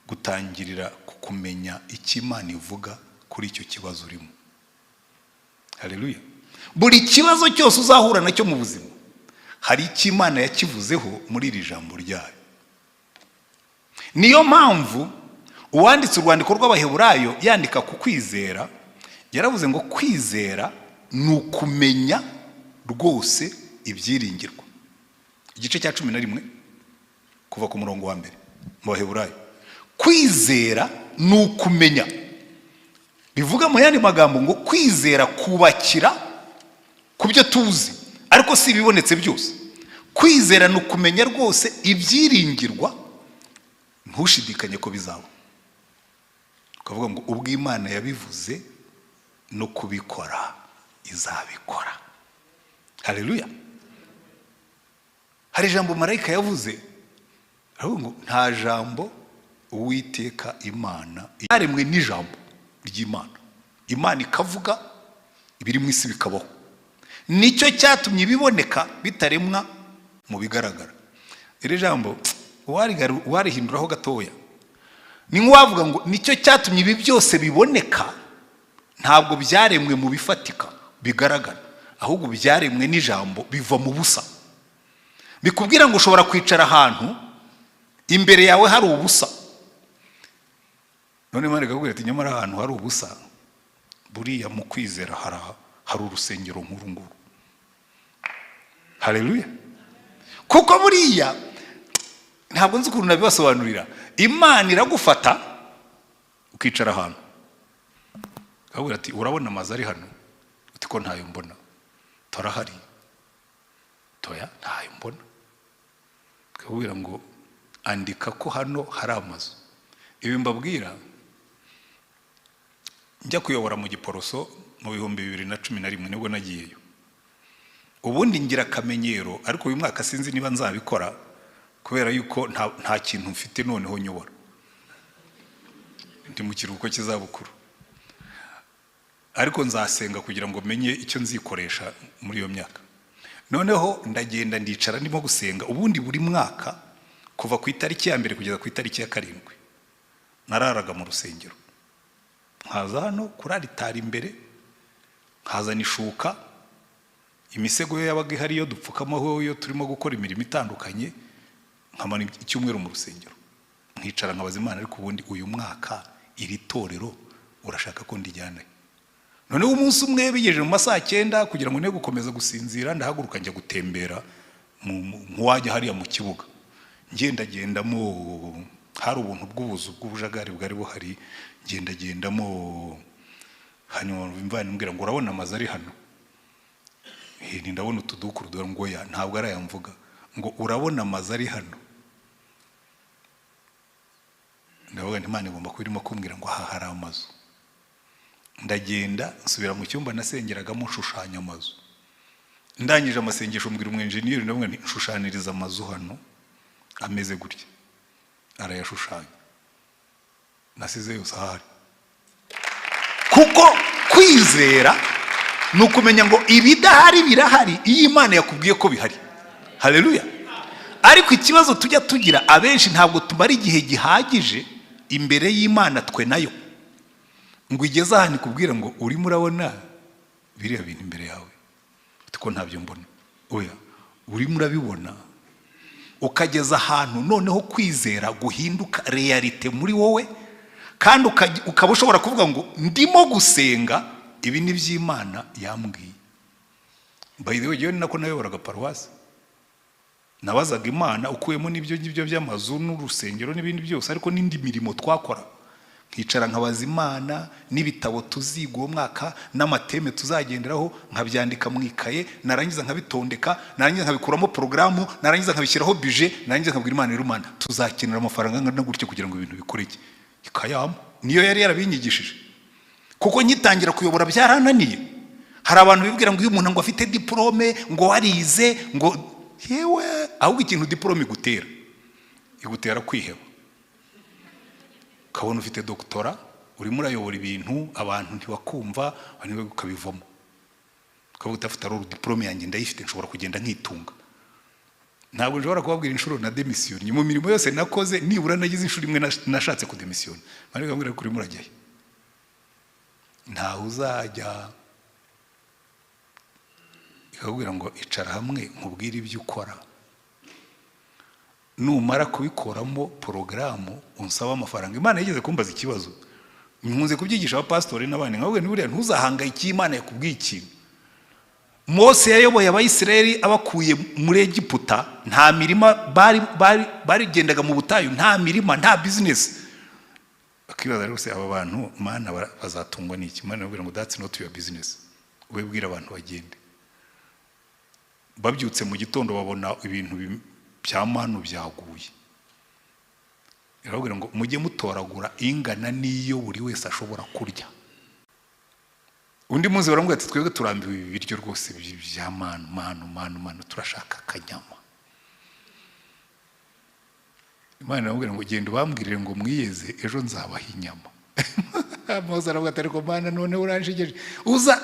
gutangirira kukumenya icyo Imana ivuga kuri icyo kibazo urimo. Haleluya. Buri kibazo cyose uzahura nacyo mu buzima, hari icyo Imana yakivuzeho muri iri jambo ryayo. Niyo mpamvu uwanditse urwandiko rw'Abaheburayo yandika ku kwizera, yaravuze ngo kwizera ni ukumenya rwose ibyiringirwa. Igice cya 11 kuva ku murongo wa mbere mu Baheburayo. Kwizera ni ukumenya, bivuga mu yandi magambo ngo kwizera kubakira ku byo tuzi ariko si ibibonetse byose. Kwizera ni ukumenya rwose ibyiringirwa ntushidikanye ko bizaba, ukavuga ngo ubwo Imana yabivuze no kubikora izabikora. Haleluya. Hari ijambo marayika yavuze, aravuga ngo nta jambo Uwiteka Imana yaremwe n'ijambo ry'Imana. Imana ikavuga ibiri mu isi bikabaho. Nicyo cyatumye ibiboneka bitaremwa mu bigaragara. Iri jambo warihinduraho gatoya, ni nk'uwavuga ngo nicyo cyatumye ibi byose biboneka, ntabwo byaremwe mu bifatika bigaragara, ahubwo byaremwe n'ijambo biva mu busa. Bikubwira ngo ushobora kwicara ahantu imbere yawe hari ubusa, none Imana ikakubwira ati nyamara ahantu hari ubusa buriya mu kwizera hari urusengero nkuru nguru. Haleluya. Kuko buriya ntabwo nzi ukuntu nabibasobanurira, Imana iragufata ukicara ahantu ikakubwira ati urabona amazi ari hano, uti ko ntayo mbona. Torahari, toya ntayo mbona. Ikakubwira ngo andika ko hano hari amazu. Ibi mbabwira njya kuyobora mu Giporoso mu 2011 nibwo nagiyeyo. Ubundi ngira akamenyero, ariko uyu mwaka sinzi niba nzabikora kubera yuko nta kintu mfite noneho nyobora, ndi mu kiruhuko cy'izabukuru. Ariko nzasenga kugira ngo menye icyo nzikoresha muri iyo myaka. Noneho ndagenda ndicara ndimo gusenga. Ubundi buri mwaka kuva ku itariki ya mbere kugeza ku itariki ya 7 nararaga mu rusengero. Nkaza hano kuri alitari imbere, nkazana ishuka, imisego yo yabaga ihari yo dupfukamaho iyo turimo gukora imirimo itandukanye, nkamara icyumweru mu rusengero. Nkicara nkabaza Imana, ariko ubundi uyu mwaka iri torero urashaka ko ndijyana? Noneho umunsi umwe bigejeje mu masaha 9 kugira ngo ne gukomeza gusinzira, ndahaguruka njya gutembera nk'uwajya hariya mu kibuga. Ngendagendamo, hari ubuntu bw'ubuzu bw'ubujagari bwari buhari, ngendagendamo. Hanyuma imvana imbwira ngo urabona amazi ari hano? Ni ndabona utudukuru dore ngo ya ntabwo ari ayamvuga, ngo urabona amazi ari hano. Ndavuga nti Imana igomba kubirimo kumbwira ngo aha hari amazu. Ndagenda nsubira mu cyumba nasengeragamo nshushanya amazu. Ndangije amasengesho mbwira umwenjeniyeri, ndavuga nti nshushaniriza amazu hano ameze gutya. Arayashushanya, nasize yose ahari. Kuko kwizera ni ukumenya ngo ibidahari birahari iyo Imana yakubwiye ko bihari. Haleluya. Ariko ikibazo tujya tugira abenshi, ntabwo tumara igihe gihagije imbere y'Imana twe nayo ngo igeze ahantu ikubwira ngo urimo urabona biriya bintu imbere yawe, uti ko ntabyo mbona. Oya, urimo urabibona. Ukageza ahantu noneho kwizera guhinduka realite muri wowe, kandi ukaba ushobora kuvuga ngo ndimo gusenga ibi ni by'Imana yambwiye. By the way, yewe nako nayoboraga paruwasi, nabazaga Imana ukuyemo n'ibyo ngibyo by'amazu n'urusengero n'ibindi byose, ariko n'indi mirimo twakora. Nkicara nkabaza Imana n'ibitabo tuziga uwo mwaka n'amateme tuzagenderaho, nkabyandika mu ikaye, narangiza nkabitondeka, narangiza nkabikuramo porogaramu, narangiza nkabishyiraho budget, narangiza nkabwira Imana, Imana tuzakenera amafaranga angana gutya kugira ngo ibintu bikoreke. Ikayama niyo yari yarabinyigishije. Kuko nyitangira kuyobora byarananiye. Hari abantu bibwira ngo uyu muntu ngo afite diplome, ngo warize, ngo yewe, ahubwo ikintu diplome igutera kwiheba. Kabona ufite doktora, urimo urayobora ibintu abantu ntibakumva, abantu bakabivamo. Kabuta afite aro diplome yanjye ndayifite, nshobora kugenda nkitunga. Ntabwo nshobora kubabwira inshuro na demission. Mu mirimo yose nakoze nibura nagize inshuro imwe nashatse ku demission. Mari gambira kuri murajyaye. Nta uzajya ikabwira ngo icara hamwe nkubwire ibyo ukora. Numara kubikoramo porogaramu unsaba amafaranga. Imana yigeze kumbaza ikibazo. Nkunze kubyigisha abapastori n'abandi, nkabwe ni buriya ntuzahangayike Imana yakubwiye ikintu. Mose yayoboye abayisirayeli abakuye muri Egiputa, nta mirima barigendaga mu butayu, nta mirima, nta business. Akibaza rero se aba bantu mana bazatungwa n'iki? Mana yabwira ngo that's not your business, we bwira abantu bagende. Babyutse mu gitondo babona ibintu bya manu byaguye, yarabwira ngo mujye mutoragura ingana niyo buri wese ashobora kurya. Undi munsi baramubwira ati twebwe turambiwe ibi biryo rwose bya manu turashaka akanyama. Imana yamubwira ngo genda ubambwirire ngo mwiyeze ejo nzabaha inyama. Mose aravuga ati ariko Mana none uranshigije,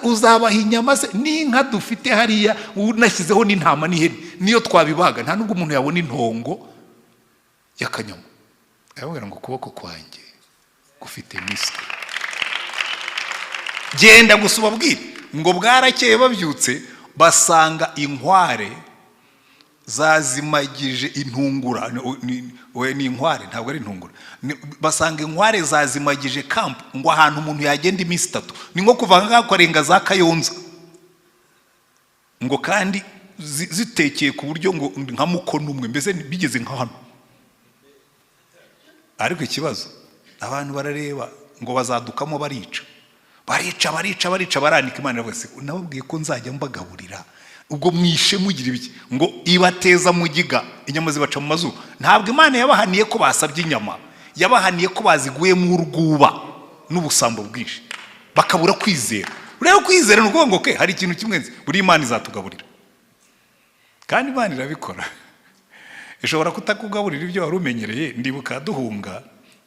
uzabaha inyama se n'inka dufite hariya unashyizeho n'intama n'ihene niyo twabibaga nta nubwo umuntu yabona intongo y'akanyama. Yamubwira ngo ukuboko kwanjye gufite miski, genda gusa ubabwire ngo bwarakeye babyutse basanga inkware zazimagije intungura. Ni inkware ntabwo ari intungura. Basanga inkware zazimagije camp ngo ahantu umuntu yagenda iminsi 3, ni nko kuva ngaho kwarenga za Kayonza, ngo kandi zitekeye ku buryo ngo nka mukono umwe mbese bigeze nka hano. Ariko ikibazo abantu barareba ngo bazadukamo barica baranika. Imana bose nababwiye ko nzajya mbagaburira, ubwo mwishe mugira ibiki ngo ibateza mugiga inyama zibaca mu mazuru. Ntabwo Imana yabahaniye ko basabye inyama, yabahaniye ko baziguye mu rwuba n'ubusambo bwinshi bakabura kwizera. Rero kwizera nuko ngo ke hari ikintu kimwe buri Imana izatugaburira, kandi Imana irabikora. Ishobora kutakugaburira ibyo wari umenyereye. Ndibuka duhunga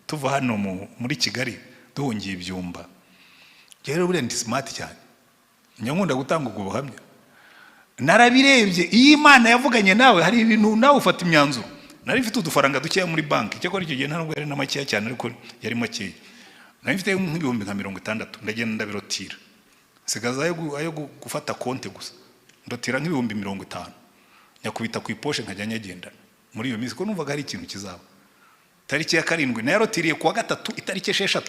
tuva hano muri Kigali duhungiye Ibyumba, rero buriya ndi smart cyane, nyankunda gutanga ubwo buhamya. Narabirebye iyi Imana yavuganye nawe hari ibintu nawe ufata imyanzuro. Nari mfite udufaranga dukeya muri banki, cyakora icyo gihe ntabwo yari na makeya cyane ariko yari makeya. Nari mfite nk'ibihumbi nka 60, ndagenda ndabirotira, sigaza ayo gufata konte gusa, ndotira nk'ibihumbi 50 nyakubita ku iposhe nkajya nyagendana muri iyo minsi ko numvaga hari ikintu kizaba. Tariki ya 7 narotiriye kuwa 3, itariki 6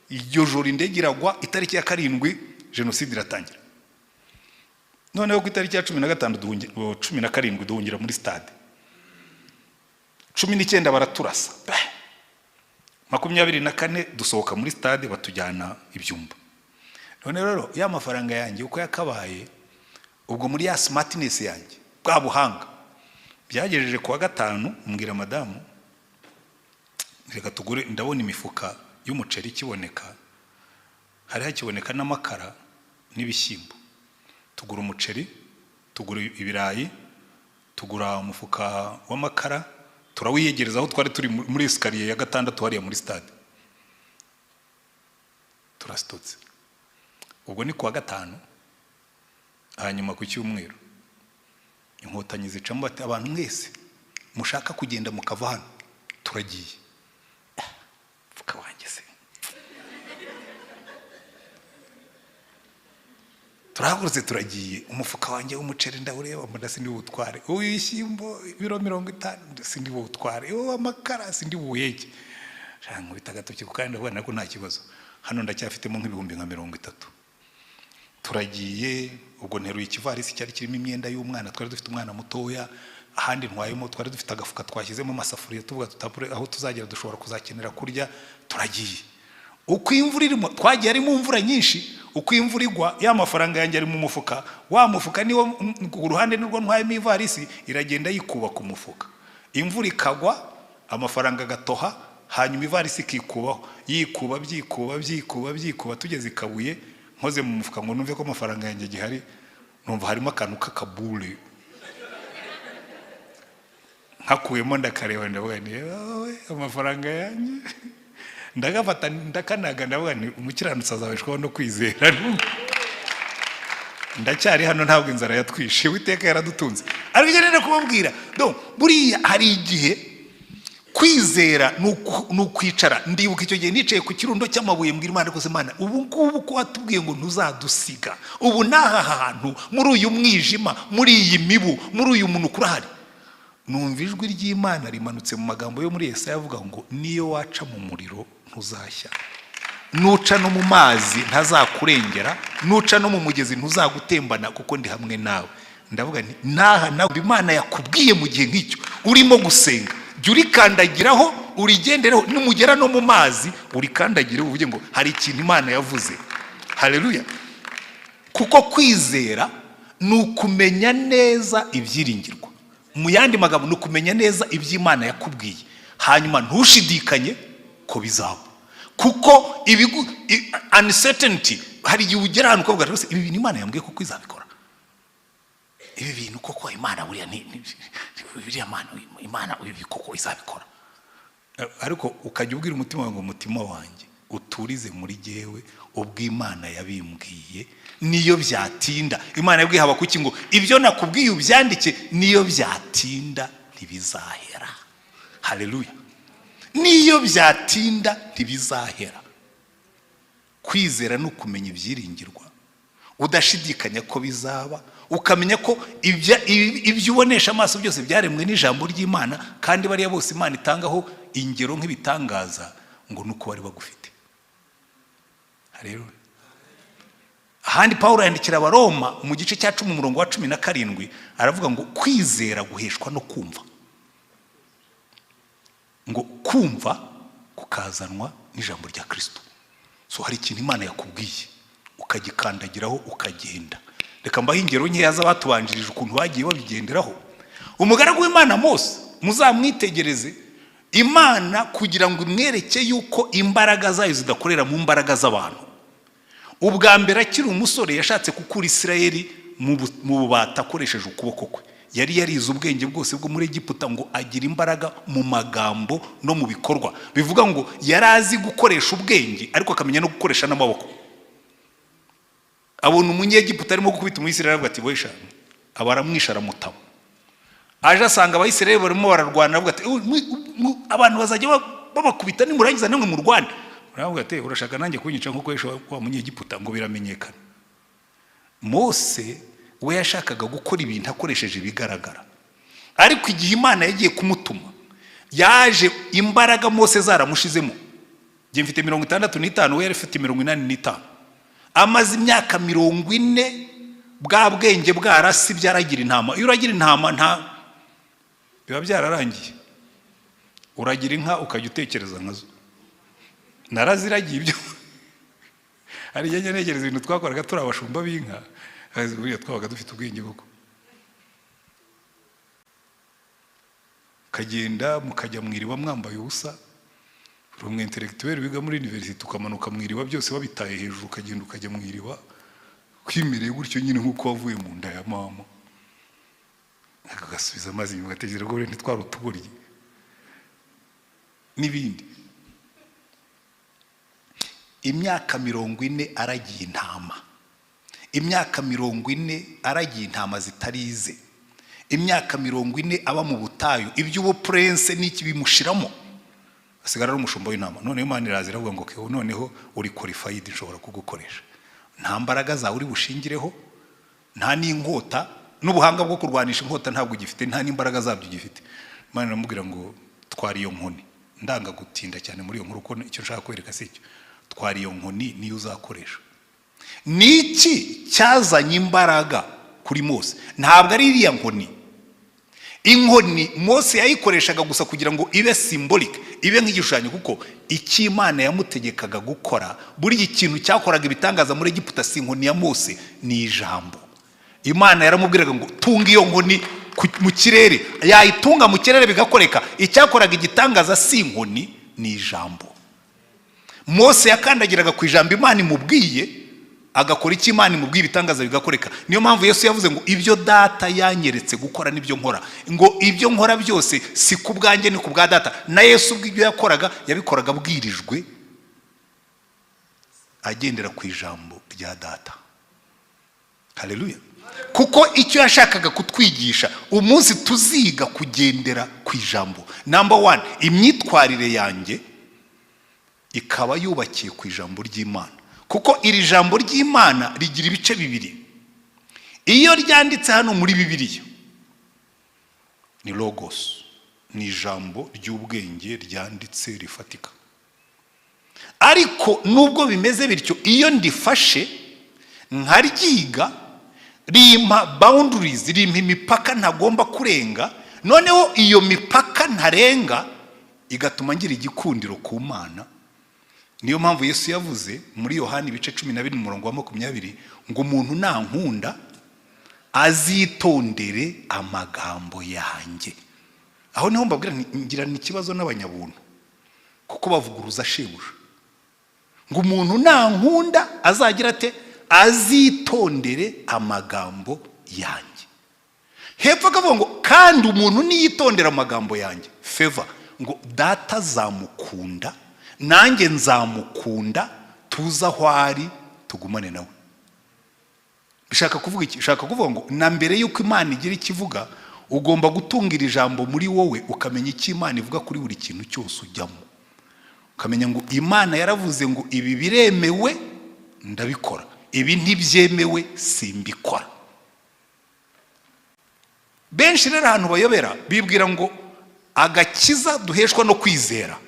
iryo joro indege iragwa, itariki ya 7 jenoside iratangira. Noneho ku itariki ya 17 duhungira muri stade, 19 baraturasa, 24 dusohoka muri stade batujyana Ibyumba. None rero ya mafaranga yanjye uko yakabaye ubwo muri ya smartness yanjye bwa buhanga byagejeje kuwa 5 mbwira madamu reka tugure, ndabona imifuka y'umuceri kiboneka, hari hakiboneka n'amakara n'ibishyimbo. Tugura umuceri, tugura ibirayi, tugura umufuka w'amakara, turawiyegereza aho twari turi muri escalier ya 6 hariya muri stade. Turastotse. Ubwo ni kuwa 5. Hanyuma ku cyumweru inkotanyi zicamo bati abantu mwese mushaka kugenda mukava hano turagiye. Fuka wanjye se turahagurutse turagiye. Umufuka wanjye w'umuceri ndawureba mbona sindi butware, uwishyimbo ibiro 50 sindi butware, amakara sindi buyeke. Shango bitagatoki kandi ndabona ko nta kibazo hano ndacyafitemo nk'ibihumbi nka 30. Turagiye. Ubwo nteruye ikivarisi cyari kirimo imyenda y'umwana, twari dufite umwana mutoya, ahandi ntwayemo twari dufite agafuka twashyizemo amasafuriya tuvuga tutapure aho tuzagera dushobora kuzakenera kurya. Turagiye. Uko imvura irimo, twagiye ari mu mvura nyinshi, uko imvura igwa ya mafaranga yanjye ari mu mufuka, wa mufuka niwo ku ruhande nirwo ntwayemo ivarisi iragenda yikuba ku mufuka. Imvura ikagwa amafaranga gatoha, hanyuma ivarisi ikikubaho, yikuba byikuba tugeze Ikabuye. Nkoze mu mufuka ngo numve ko amafaranga yanjye gihari, numva harimo akantu k'akabule, nkakuyemo ndakareba ndavuga ni amafaranga yanjye, ndagafata ndakanaga ndavuga ni umukiranutsi azabeshwaho no kwizera. Ndacyari hano ntabwo inzara yatwishe, Uwiteka yaradutunze. Ariko ije rero kubabwira buriya hari igihe kwizera nukwicara. Ndibuka icyo gihe nicaye ku kirundo cy'amabuye mbwira Imana ko Imana ubu ngubu ko watubwiye ngo ntuzadusiga, ubu naha hantu muri uyu mwijima, muri iyi mibu, muri uyu muntu kurahari. Numva ijwi ry'Imana rimanutse mu magambo yo muri Yesaya avuga ngo niyo waca mu muriro ntuzashya, nuca no mu mazi ntazakurengera, nuca no mu mugezi ntuzagutembana kuko ndi hamwe nawe. Ndavuga nti naha nawe Imana yakubwiye mu gihe nk'icyo urimo gusenga, jya urikandagiraho urigendereho, numugera no mu mazi urikandagire uvuge ngo hari ikintu Imana yavuze. Haleluya. Kuko kwizera nukumenya neza ibyiringirwa. Mu yandi magambo nukumenya neza iby'Imana yakubwiye, hanyuma ntushidikanye ko bizaba. Kuko uncertainty hari igihe ugera ahantu ukavuga rwose ibi bintu Imana yambwiye kuko izabikora. Ibi bintu koko Imana buriya biriya Imana ibi koko izabikora. Ariko ukajya ubwira umutima wawe ngo umutima wanjye uturize muri jyewe ubwo Imana yabimbwiye, niyo byatinda. Imana yabwiye Habakuki ngo ibyo nakubwiye ubyandike, niyo byatinda ntibizahera. Haleluya. Niyo byatinda ntibizahera. Kwizera no kumenya ibyiringirwa, udashidikanya ko bizaba, ukamenya ko ibyo ubonesha amaso byose byaremwe n'ijambo ry'Imana, kandi bariya bose Imana itangaho ingero nk'ibitangaza ngo nuko bari bagufite. Haleluya. Ahandi Paulo yandikira Abaroma mu gice cya 10 umurongo wa 17 aravuga ngo kwizera guheshwa no kumva, ngo kumva kukazanwa n'ijambo rya Kristo. So hari ikintu Imana yakubwiye ukagikandagiraho ukagenda. Reka mbaho ingero nkeya z'abatubanjirije ukuntu bagiye babigenderaho. Umugaragu w'Imana Mose muzamwitegereze, Imana kugira ngo imwereke yuko imbaraga zayo zidakorera mu mbaraga z'abantu. Ubwa mbere akiri umusore yashatse gukura Isirayeli mu bubata akoresheje ukuboko kwe. Yari yarize ubwenge bwose bwo muri Egiputa ngo agira imbaraga mu magambo no mu bikorwa. Bivuga ngo yarazi gukoresha ubwenge ariko akamenya no gukoresha n'amaboko. Abona umunyegiputa arimo gukubita umuyisirayeli aravuga ati boyisha, abaramwisha aramutaba. Aje asanga abayisirayeli barimo bararwana, aravuga ati abantu bazajya babakubita nimurangiza namwe mu Rwanda. Aravuga ati urashaka nanjye kunyica nko kwesha kwa munyegiputa ngo biramenyekana. Mose we yashakaga gukora ibintu akoresheje ibigaragara, ariko igihe Imana yagiye kumutuma yaje imbaraga Mose zaramushizemo. Ngiye mfite 65 we yari afite 85. Amaze imyaka 40 bwa bwenge bwarasi byaragira intama. Iyo uragira intama nta biba byararangiye. Uragira inka ukajya utekereza nkazo. Naraziragiye ibyo. Ari njye negereza ibintu twakoraga turi abashumba b'inka, buriya twabaga dufite ubwenge bwo kagenda mukajya mwiriba mwambaye ubusa. Rumwe intellectuel biga muri university ukamanuka mwiriba byose babitaye hejuru, ukagenda ukajya mwiriba kwimereye gutyo nyine nkuko wavuye mu nda ya mama. Agasubiza amazi mugategera ngo ntitwara utugoryi n'ibindi. Imyaka 40 aragiye intama, imyaka 40 aragiye intama zitarize, imyaka 40 aba mu butayu. Iby'ubu prince n'iki bimushiramo, asigara ari umushumba w'intama. None Imana irazira avuga ngo keho noneho uri qualified nshobora kugukoresha. Nta mbaraga zawe uri bushingireho, nta n'inkota n'ubuhanga bwo kurwanisha inkota ntabwo ugifite, nta n'imbaraga zabyo ugifite. Imana iramubwira ngo twari iyo nkoni. Ndanga gutinda cyane muri iyo nkuru ko icyo nshaka kwereka sicyo. Twari iyo nkoni niyo uzakoresha. Niki cyazanye imbaraga kuri Mose? Ntabwo ari iriya nkoni. Inkoni Mose yayikoreshaga gusa kugira ngo ibe symbolic, ibe nk'igishushanyo, kuko iki Imana yamutegekaga gukora buri ikintu cyakoraga ibitangaza muri Egiputa si inkoni ya Mose, ni ijambo. Imana yaramubwiraga ngo tunga iyo nkoni mu kirere, yayitunga mu kirere bigakoreka. Icyakoraga igitangaza si inkoni, ni ijambo. Mose yakandagiraga ku ijambo Imana imubwiye, agakora iki Imana imubwiye, ibitangaza bigakoreka. Niyo mpamvu Yesu yavuze ngo ibyo data yanyeretse gukora nibyo nkora. Ngo ibyo nkora byose si ku bwanjye ni ku bwa data. Na Yesu ubw'ibyo yakoraga yabikoraga bwirijwe agendera ku ijambo rya data. Haleluya. Kuko icyo yashakaga kutwigisha umunsi tuziga kugendera ku ijambo, number 1, imyitwarire yanjye ikaba yubakiye ku ijambo ry'Imana. Kuko iri jambo ry'Imana rigira ibice bibiri. Iyo ryanditse hano muri Bibiliya ni logos, ni ijambo ry'ubwenge ryanditse rifatika. ariko nubwo bimeze bityo iyo ndifashe nkaryiga rimpa boundaries, rimpa imipaka ntagomba kurenga, noneho iyo mipaka ntarenga igatuma ngira igikundiro ku Mana. Niyo mpamvu Yesu yavuze muri Yohana ibice 12:20 ngo umuntu nankunda azitondere amagambo yanjye. Aho niho mbabwira ngira n'ikibazo n'abanyabuntu kuko bavuguruza shebuja ngo umuntu nankunda azagira ate azitondere amagambo yanjye. Hepfo akavuga ngo kandi umuntu niyitondera amagambo yanjye favor ngo data zamukunda nanjye nzamukunda tuza aho ari tugumane nawe. Bishaka kuvuga iki? Bishaka kuvuga ngo na mbere yuko Imana igira ikivuga ugomba gutungira ijambo muri wowe ukamenya icyo Imana ivuga kuri buri kintu cyose ujyamo. Ukamenya ngo Imana yaravuze ngo ibi biremewe ndabikora, ibi ntibyemewe simbikora. Benshi rero ahantu bayobera bibwira ngo agakiza duheshwa no kwizera.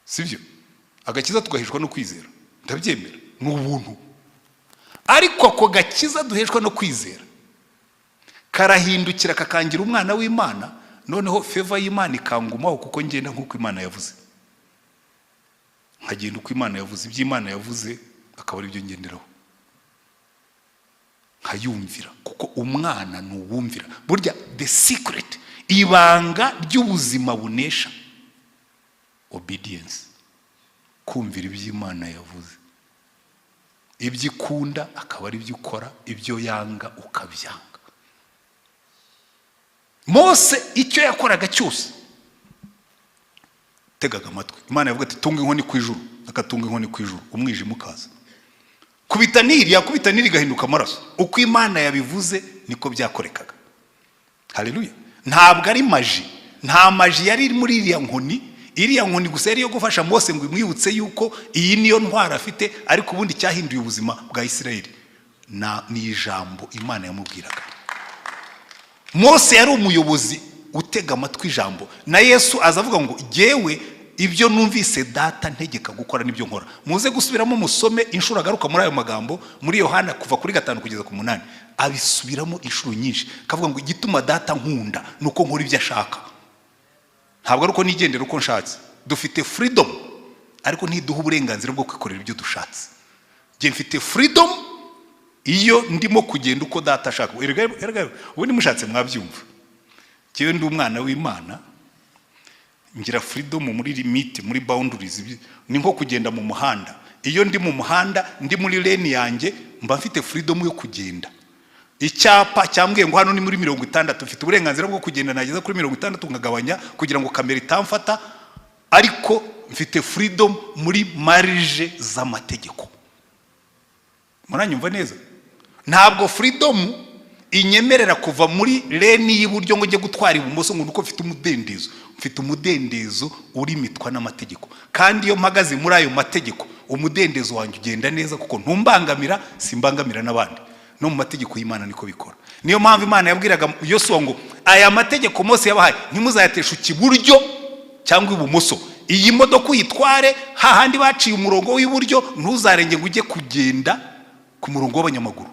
Sibyo? Agakiza tugaheshwa no kwizera. Ndabyemera n'ubuntu. Ariko ako gakiza duheshwa no kwizera karahindukira kakangira umwana w'Imana, noneho favor y'Imana ikangumaho kuko ngenda nkuko Imana yavuze. Nkagenda uko Imana yavuze, iby'Imana yavuze akaba ari byo ngenderaho. Nkayumvira kuko umwana nuwumvira. Burya the secret, ibanga ry'ubuzima bunesha obedience, kumvira iby'Imana yavuze. Ibyo ikunda akaba ari byo ukora, ibyo yanga ukabyanga. Mose icyo yakoraga cyose tegaga amatwi. Imana yavuga ati tunga inkoni ku ijuru, akatunga inkoni ku ijuru, umwijima ukaza. Kubita Nili, yakubita Nili gahinduka amaraso. Uko Imana yabivuze niko byakorekaga. Haleluya. Ntabwo ari maji, nta maji yari muri iriya nkoni. Iriya nkoni gusa yari yo gufasha Mose ngo imwibutse yuko iyi niyo ntwara afite, ariko ubundi cyahinduye ubuzima bwa Isirayeli ni ijambo Imana yamubwiraga. Mose yari umuyobozi utega amatwi ijambo, na Yesu azavuga ngo jewe ibyo numvise data ntegeka gukora nibyo nkora. Muze gusubiramo musome inshuro agaruka muri ayo magambo muri Yohana kuva kuri 5 kugeza ku 8, abisubiramo inshuro nyinshi kavuga ngo igituma data nkunda nuko nkora ibyo ashaka. Ntabwo ari uko nigendera uko nshatse. Dufite freedom ariko ntiduha uburenganzira bwo kwikorera ibyo dushatse. Je mfite freedom iyo ndimo kugenda uko data ashaka. Ubundi mushatse mwabyumva. Kiwe ndi umwana w'Imana ngira freedom muri limit, muri boundaries. Ni nko kugenda mu muhanda. Iyo ndi mu muhanda ndi muri lane yanjye mba mfite freedom yo kugenda. Icyapa cyambwiye ngo hano ni muri 60, mfite uburenganzira bwo kugenda nageza kuri 60 nkagabanya kugira ngo kamera itamfata, ariko mfite freedom muri marge z'amategeko. Muranyumva neza? Ntabwo freedom inyemerera kuva muri lane y'iburyo ngo nje gutwara ibumoso ngo nuko mfite umudendezo. Mfite umudendezo uri mitwa n'amategeko, kandi iyo mpagaze muri ayo mategeko umudendezo wanjye ugenda neza kuko ntumbangamira, simbangamira n'abandi. No mu mategeko y'Imana niko bikora. Niyo mpamvu Imana yabwiraga Yosuwa ngo aya mategeko Mose yabahaye ntimuzayatesha iburyo cyangwa ibumoso. Iyi modoka uyitware hahandi baciye umurongo w'iburyo, ntuzarenge ngo ujye kugenda ku murongo w'abanyamaguru,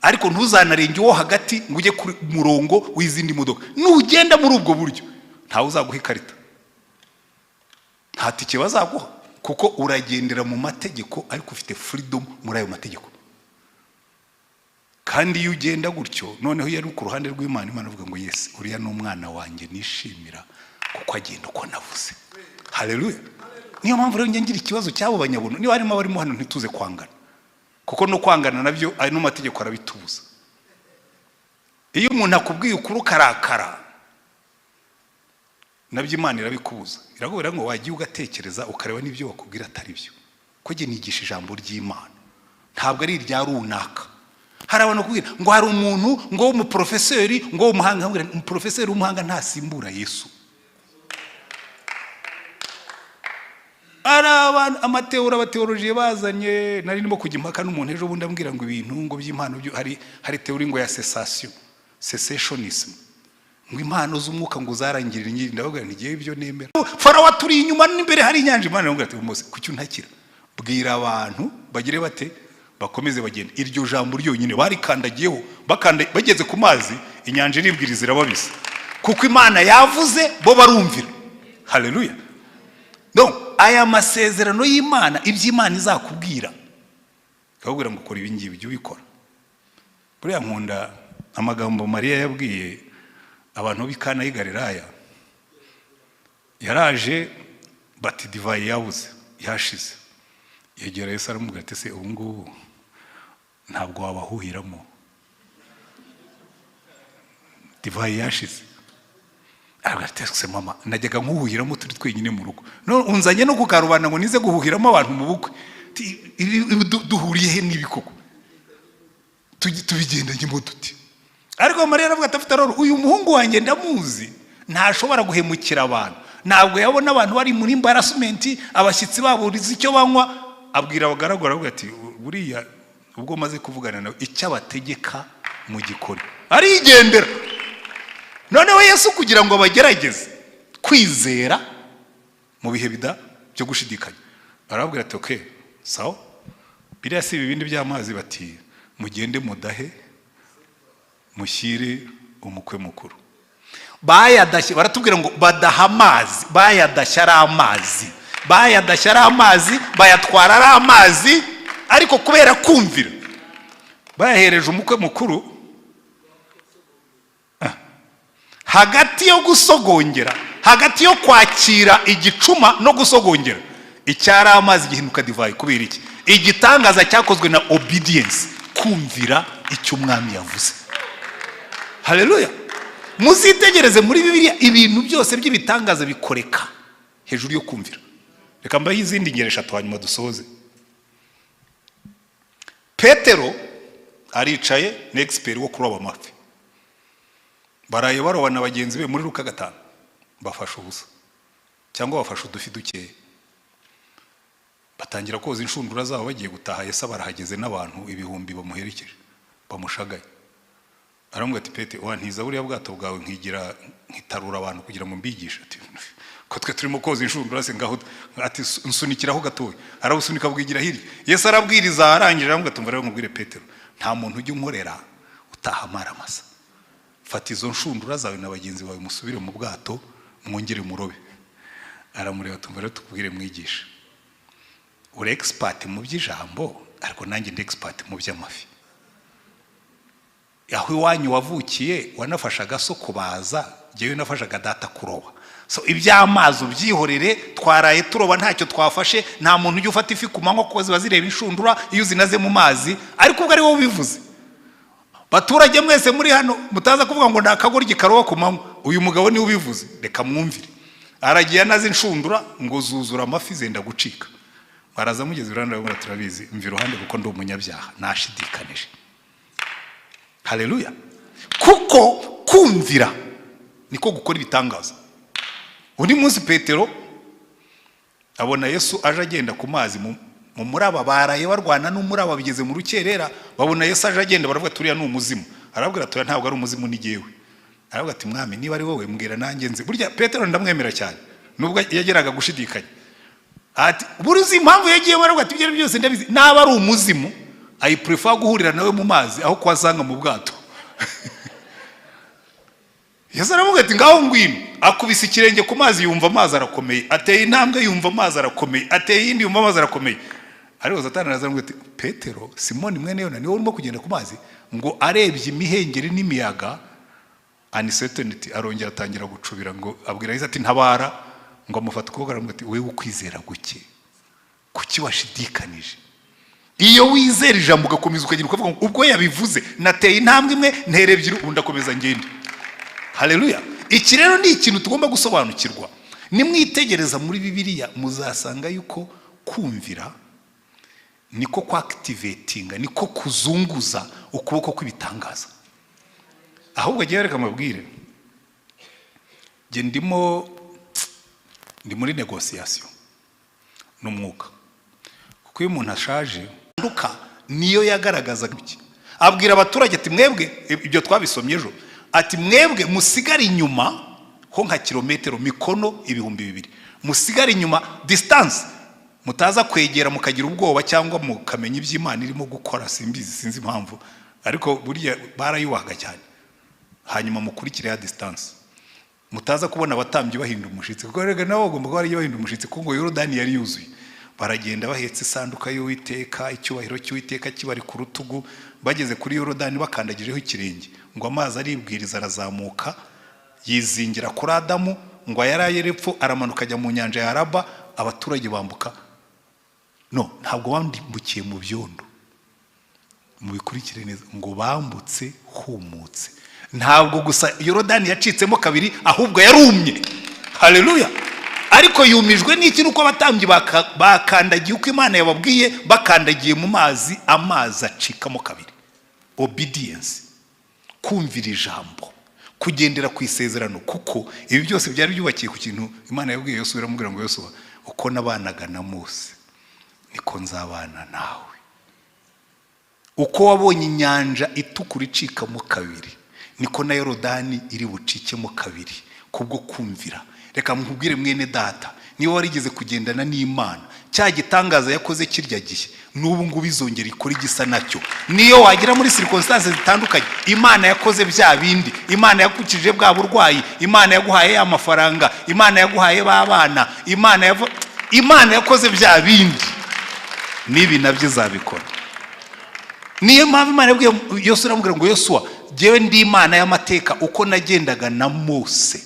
ariko ntuzanarenge wo hagati ngo ujye ku murongo w'izindi modoka. Nugenda muri ubwo buryo ntawe uzaguha ikarita, nta tike bazaguha kuko uragendera mu mategeko, ariko ufite freedom muri ayo mategeko. Kandi iyo ugenda gutyo noneho yari ku ruhande rw'Imana, Imana avuga ngo yes, uriya ni umwana wanjye nishimira kuko agenda uko navuze. Haleluya. Niyo mpamvu rero ngira ikibazo cyabo banyabuntu. Niba harimo barimo hano ntituze kwangana, kuko no kwangana nabyo ari no mategeko arabitubuza. Iyo umuntu akubwiye ukuri ukarakara nabyo Imana irabikubuza. Iragobera ngo wagiye ugatekereza ukareba n'ibyo wakubwira atari byo. Ko je nigisha ijambo ry'Imana, ntabwo ari irya runaka. Hari abantu kubwira ngo hari umuntu ngo umuprofeseri ngo umuhanga, umuprofeseri w'umuhanga ntasimbura Yesu. Arabantu abateologiye bazanye, nari ndimo kujya impaka n'umuntu ejo bundi ambwira ngo ibintu ngo by'impano byo hari teori ngo ya cessationism. ngo impano z'umwuka ngo zarangirira nyiri ndavuga ntigiye ibyo nemera. Farawo turi inyuma n'imbere hari inyanja. Imana ngo ati Mose kuki untakira? Bwira abantu bagire bate bakomeze bagenda. Iryo jambo ryonyine barikandagiyeho bageze ku mazi inyanja iribwiriza irababisa kuko Imana yavuze bo barumvira. Haleluya. No, aya masezerano y'Imana iby'Imana izakubwira akubwira ngo ukora ibi ngibi byo ubikora. Buriya nkunda amagambo Mariya yabwiye abantu b'i Kana y'i Galilaya. Yaraje bati divayi yabuze yashize. Yegera Yesu aramubwira ati se ubu ngubu ntabwo wabahuhiramo, divayi yashize. Aravuga ati mama najyaga nkuhuhiramo turi twenyine mu rugo, no unzanye no kukarubana ngo nize guhuhiramo abantu mu bukwe. Duhuriye he nibi koko tubigendanye mu duti? Ariko Mariya aravuga ati afite rero uyu muhungu wanjye ndamuzi, ntashobora guhemukira abantu, ntabwo yabona abantu bari muri embarrassment abashyitsi baburiza icyo banywa. Abwira abagaragara aravuga ati buriya ubwo maze kuvugana nawe icyo abategeka mu gikoni arigendera. Noneho Yesu kugira ngo bagerageze kwizera mu bihe byo gushidikanya arababwira ati okay sawa biriya si ibindi by'amazi bati mugende mudahe mushyire umukwe mukuru. Bayadashye baratubwira ngo badaha amazi, bayadashya ari amazi, bayadashya ari amazi, bayatwara ari amazi, ariko kubera kumvira bayahereje umukwe mukuru. Hagati yo gusogongera, hagati yo kwakira igicuma no gusogongera, icyari amazi gihinduka divayi. Kubera iki? Igitangaza cyakozwe na obedience, kumvira icyo umwami yavuze. Haleluya. Muzitegereze muri Bibiliya ibintu byose by'ibitangaza bikoreka hejuru yo kumvira. Reka mbahe izindi ngero 3 hanyuma dusoze. Petero aricaye ni expert wo kuroba amafi. Baraye barobana bagenzi be muri Luka 5 bafasha ubusa cyangwa bafasha udufi duke. Batangira koza inshundura zabo bagiye gutaha. Yesu barahageze n'abantu ibihumbi bamuherekeje bamushagaye. Aramubwira ati Pete wantiza buriya bwato bwawe nkigira nkitarura abantu kugira ngo mbigishe. Ati ko twe turimo koza inshundura se ngaho ati nsunikiraho gatoya. Arabusunika bwigira hirya. Yesu arabwiriza arangije aramubwira ati mvara mubwire Petero nta muntu ujya unkorera utahamara amasa. Fata izo nshundura zawe na bagenzi bawe musubire mu bwato mwongere murobe. Aramureba tumvara tukubwire mwigisha uri expert mu by'ijambo ariko nanjye ndi expert mu by'amafi. Aho iwanyu wavukiye wanafashaga so kubaza, jewe nafashaga data kuroba. So iby'amazi ubyihorere, twaraye turoba ntacyo twafashe, nta muntu ujya ufata ifi kumanywa kuko ziba zireba inshundura iyo zinaze mu mazi. Ariko ubwo ari wowe ubivuze. Baturage mwese muri hano mutaza kuvuga ngo nakagoryi karoba kumanywa, uyu mugabo ni ubivuze, reka mwumvire. Aragiye naze inshundura ngo zuzura amafi zenda gucika. Baraza mugeze uranda ngo turabizi mvi ruhande kuko ndi umunyabyaha nashidikanije. Haleluya. Kuko kumvira niko gukora ibitangaza. Undi munsi Petero abona Yesu aje agenda ku mazi mu muraba. Baraye barwana n'umuraba bigeze mu rukerera, babona Yesu aje agenda baravuga turiya ni umuzimu. Arabwira atoya ntabwo ari umuzimu ni jewe. Aravuga ati mwami niba ari wowe mbwira nanjye nzi. Burya Petero ndamwemera cyane nubwo yageraga gushidikanya. Ati buruzi impamvu yagiye baravuga ati ibyo byose ndabizi, naba ari umuzimu I prefer guhurira nawe mu mazi aho kwasanga mu bwato. Yesu aravuga ati ngaho ngwino. Akubise ikirenge ku mazi yumva amazi arakomeye, ateye intambwe yumva amazi arakomeye, ateye indi yumva amazi arakomeye. Ariko Satani arazavuga ati Petero Simoni mwene Yona ni wowe urimo kugenda ku mazi? Ngo arebye imihengeri n'imiyaga uncertainty arongera atangira gucubira ngo abwira Yesu ati ntabara. Ngo amufata ukuboko aramubwira ati wewe ukwizera guke, kuki washidikanije? Iyo wizera ijambo ugakomeza ukagira ukavuga ngo ubwo yabivuze nateye intambwe imwe ntere ebyiri ubundi akomeza ngende. Haleluya. Iki rero ni ikintu tugomba gusobanukirwa. Nimwitegereza muri Bibiliya muzasanga yuko kumvira niko kwactivatinga, niko kuzunguza ukuboko kw'ibitangaza. Ahubwo agiye reka mabwire je ndi muri negotiation n'umwuka. Kuko iyo umuntu ashaje nduka niyo yagaragaza iki. Abwira abaturage ati mwebwe ibyo twabisomye ejo. ati mwebwe musigare inyuma ho nka kilometero mikono 2,000 musigare inyuma distance mutaza kwegera mukagira ubwoba cyangwa mukamenya iby'Imana irimo gukora simbizi sinzi impamvu ariko buriya barayubaga cyane hanyuma mukurikire ya distance mutaza kubona abatambyi bahinda umushitsi kuko rega nawo bagomba kuba ari bahinda umushitsi kuko ngo Yorodani yari yuzuye baragenda bahetse isanduka y'Uwiteka icyubahiro cy'Uwiteka kibari ku rutugu bageze kuri Yorodani bakandagijeho ikirenge ngo amazi aribwiriza arazamuka yizingira kuri Adamu ngo ayaraye repfo aramanuka ajya mu nyanja ya Araba abaturage bambuka no ntabwo bambukiye mu byondo mu bikurikire neza ngo bambutse humutse ntabwo gusa Yorodani yacitsemo kabiri ahubwo yarumye haleluya ariko yumijwe n'iki nuko abatambyi bakandagiye uko Imana yababwiye bakandagiye mu mazi amazi acikamo kabiri obedience kumvira ijambo kugendera ku isezerano kuko ibi byose byari byubakiye ku kintu Imana yabwiye Yosuwa iramubwira ngo Yosuwa uko nabanaga na Mose niko nzabana nawe uko wabonye inyanja itukura icikamo kabiri niko na Yorodani iri bucikemo kabiri kubwo kumvira reka mukubwire mwene data niwe warigeze kugendana n'Imana cya gitangaza yakoze kirya gihe n'ubu ngo bizongera ikora igisa nacyo niyo wagira muri circumstances zitandukanye Imana yakoze bya bindi Imana yakukije bwa burwayi Imana yaguhaye amafaranga Imana yaguhaye babana Imana yakoze bya bindi nibi nabyo zabikora niyo mpamvu Imana yabwiye Yosuwa aramubwira ngo Yosuwa jewe ndi Imana y'amateka uko nagendaga na Mose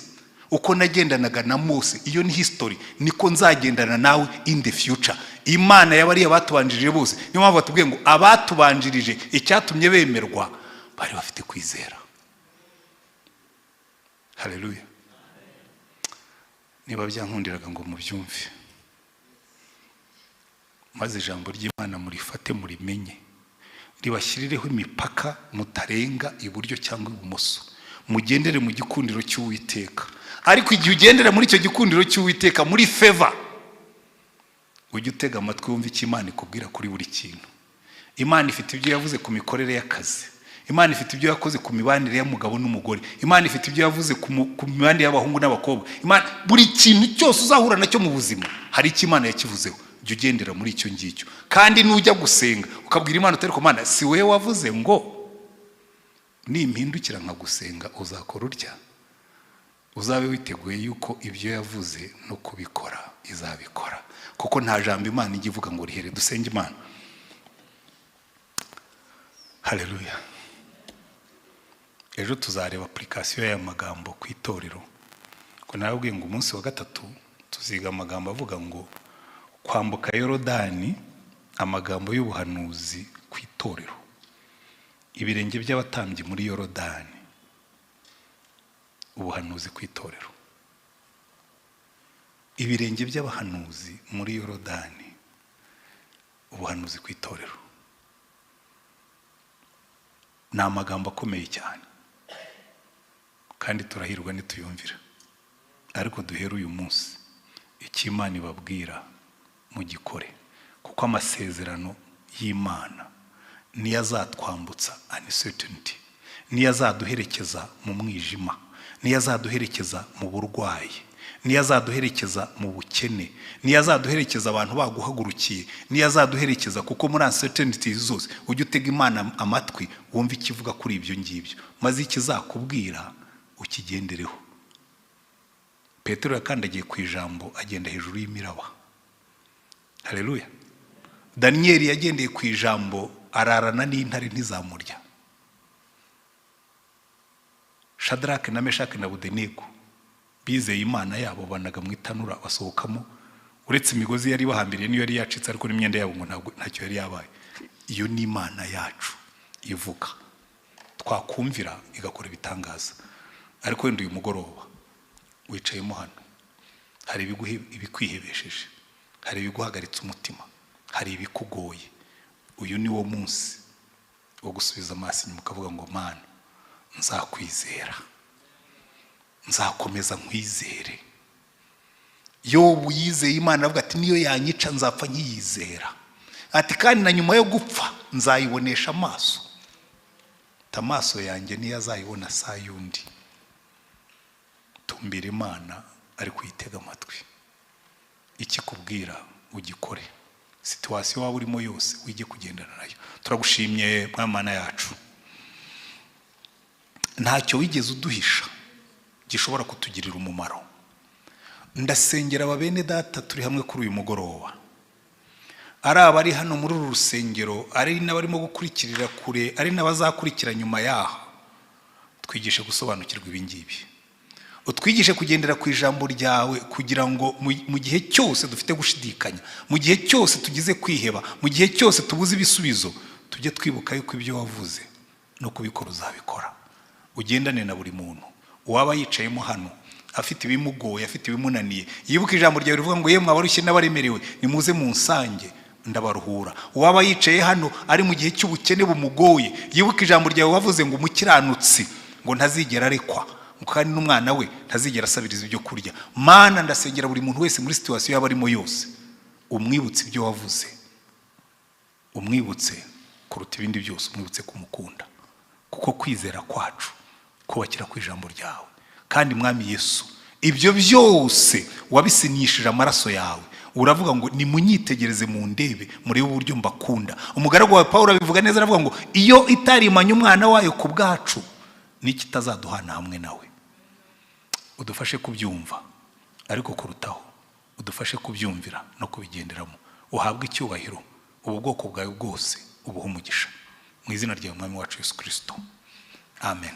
uko nagendanaga na Mose iyo ni history niko nzagendana nawe in the future Imana yabari abatubanjirije bose niyo mpamvu batubwiye ngo abatubanjirije icyatumye bemerwa bari bafite kwizera haleluya niba byankundiraga ngo mubyumve maze ijambo ry'Imana murifate murimenye ribashyirireho imipaka mutarenga iburyo cyangwa ibumoso mugendere mu gikundiro cy'Uwiteka ariko igihe ugendera muri icyo gikundiro cy'Uwiteka muri favor ujye utega amatwi wumva icyo Imana ikubwira kuri buri kintu Imana ifite ibyo yavuze ku mikorere y'akazi Imana ifite ibyo yakoze ku mibanire y'umugabo n'umugore Imana ifite ibyo yavuze ku mibanire y'abahungu n'abakobwa Imana buri kintu cyose uzahura nacyo mu buzima hari icyo Imana yakivuzeho jya ugendera muri icyo ngicyo kandi nujya gusenga ukabwira Imana utari ko Mana si wewe wavuze ngo nimpindukira nka gusenga uzakora urya uzabe witeguye yuko ibyo yavuze no kubikora izabikora kuko nta jambo Imana ijya ivuga ngo rihere dusenge Imana haleluya ejo tuzareba application y'amagambo ku itorero ko nababwiye ngo umunsi wa gatatu tuziga amagambo avuga ngo kwambuka Yorodani amagambo y'ubuhanuzi ku itorero ibirenge by'abatambyi muri Yorodani ubuhanuzi ku itorero ibirenge by'abahanuzi muri Yorodani ubuhanuzi ku itorero ni amagambo akomeye cyane kandi turahirwa nituyumvira ariko duhera uyu munsi icyo Imana ibabwira mu gikore kuko amasezerano y'Imana niyo azatwambutsa uncertainty niyo azaduherekeza mu mwijima niyo azaduherekeza mu burwayi niyo azaduherekeza mu bukene niyo azaduherekeza abantu baguhagurukiye niyo azaduherekeza kuko muri uncertainty zose ujye utega Imana amatwi wumva ikivuga kuri ibyo ngibyo maze ikizakubwira ukigendereho Petero yakandagiye ku ijambo agenda hejuru y'imiraba haleluya Daniel yagendeye ku ijambo ararana n'intare ntizamurya Shadrake na Meshake na Abednego bizeye Imana yabo banaga mu itanura basohokamo uretse imigozi yari bahambiriye niyo yari yacitse ariko n'imyenda yabo ngo ntacyo yari yabaye iyo ni Imana yacu ivuga twakumvira igakora ibitangaza ariko wenda uyu mugoroba wicayemo hano hari ibikwihebesheje hari ibiguhagaritse umutima hari ibikugoye uyu ni wo munsi wo gusubiza amaso inyuma ukavuga ngo Mana nzakwizera nzakomeza nkwizere Yobu yizeye Imana avuga ati niyo yanyica nzapfa nkiyizera ati kandi na nyuma yo gupfa nzayibonesha amaso amaso yanjye niyo azayibona saa yundi. Tumbira Imana ari kuyitega amatwi. Ikikubwira ugikore. Situation waba urimo yose wige kugendana nayo. Turagushimye Mana yacu. Ntacyo wigeze uduhisha gishobora kutugirira umumaro. Ndasengera ababene data turi hamwe kuri uyu mugoroba. Ari abari hano muri uru rusengero, ari n'abarimo gukurikirira kure, ari n'abazakurikira nyuma yaho. Twigishe gusobanukirwa ibingibi. Utwigishe kugendera ku ijambo ryawe kugira ngo mu gihe cyose dufite gushidikanya, mu gihe cyose tugize kwiheba, mu gihe cyose tubuze ibisubizo, tujye twibuka yuko ibyo wavuze no kubikora uzabikora. Ugendane na buri muntu. Uwaba yicayemo hano afite ibimugoye, afite ibimunaniye, yibuka ijambo ryawe rivuga ngo yemwe abarushye n'abaremerewe nimuze mu nsange ndabaruhura. Uwaba yicaye hano ari mu gihe cy'ubukene bumugoye, yibuka ijambo ryawe wavuze ngo umukiranutsi ngo ntazigera arekwa, kandi n'umwana we ntazigera asabiriza ibyo kurya. Mana, ndasengera buri muntu wese muri situation yaba arimo yose, umwibutse ibyo wavuze, umwibutse kuruta ibindi byose, umwibutse kumukunda, kuko kwizera kwacu kubakira ku ijambo ryawe. Kandi Mwami Yesu, ibyo byose wabisinyishije amaraso yawe. Uravuga ngo nimunyitegereze mu ndebe muri uburyo mbakunda. Umugaragu wa Paulo abivuga neza, aravuga ngo iyo itarimanye umwana wayo ku bwacu niki tazaduhana hamwe nawe. Udufashe kubyumva, ariko kurutaho udufashe kubyumvira no kubigenderamo. Uhabwe icyubahiro, ubu bwoko bwawe bwose ubuhe umugisha. Mu izina rya Mwami wacu Yesu Kristo. Amen.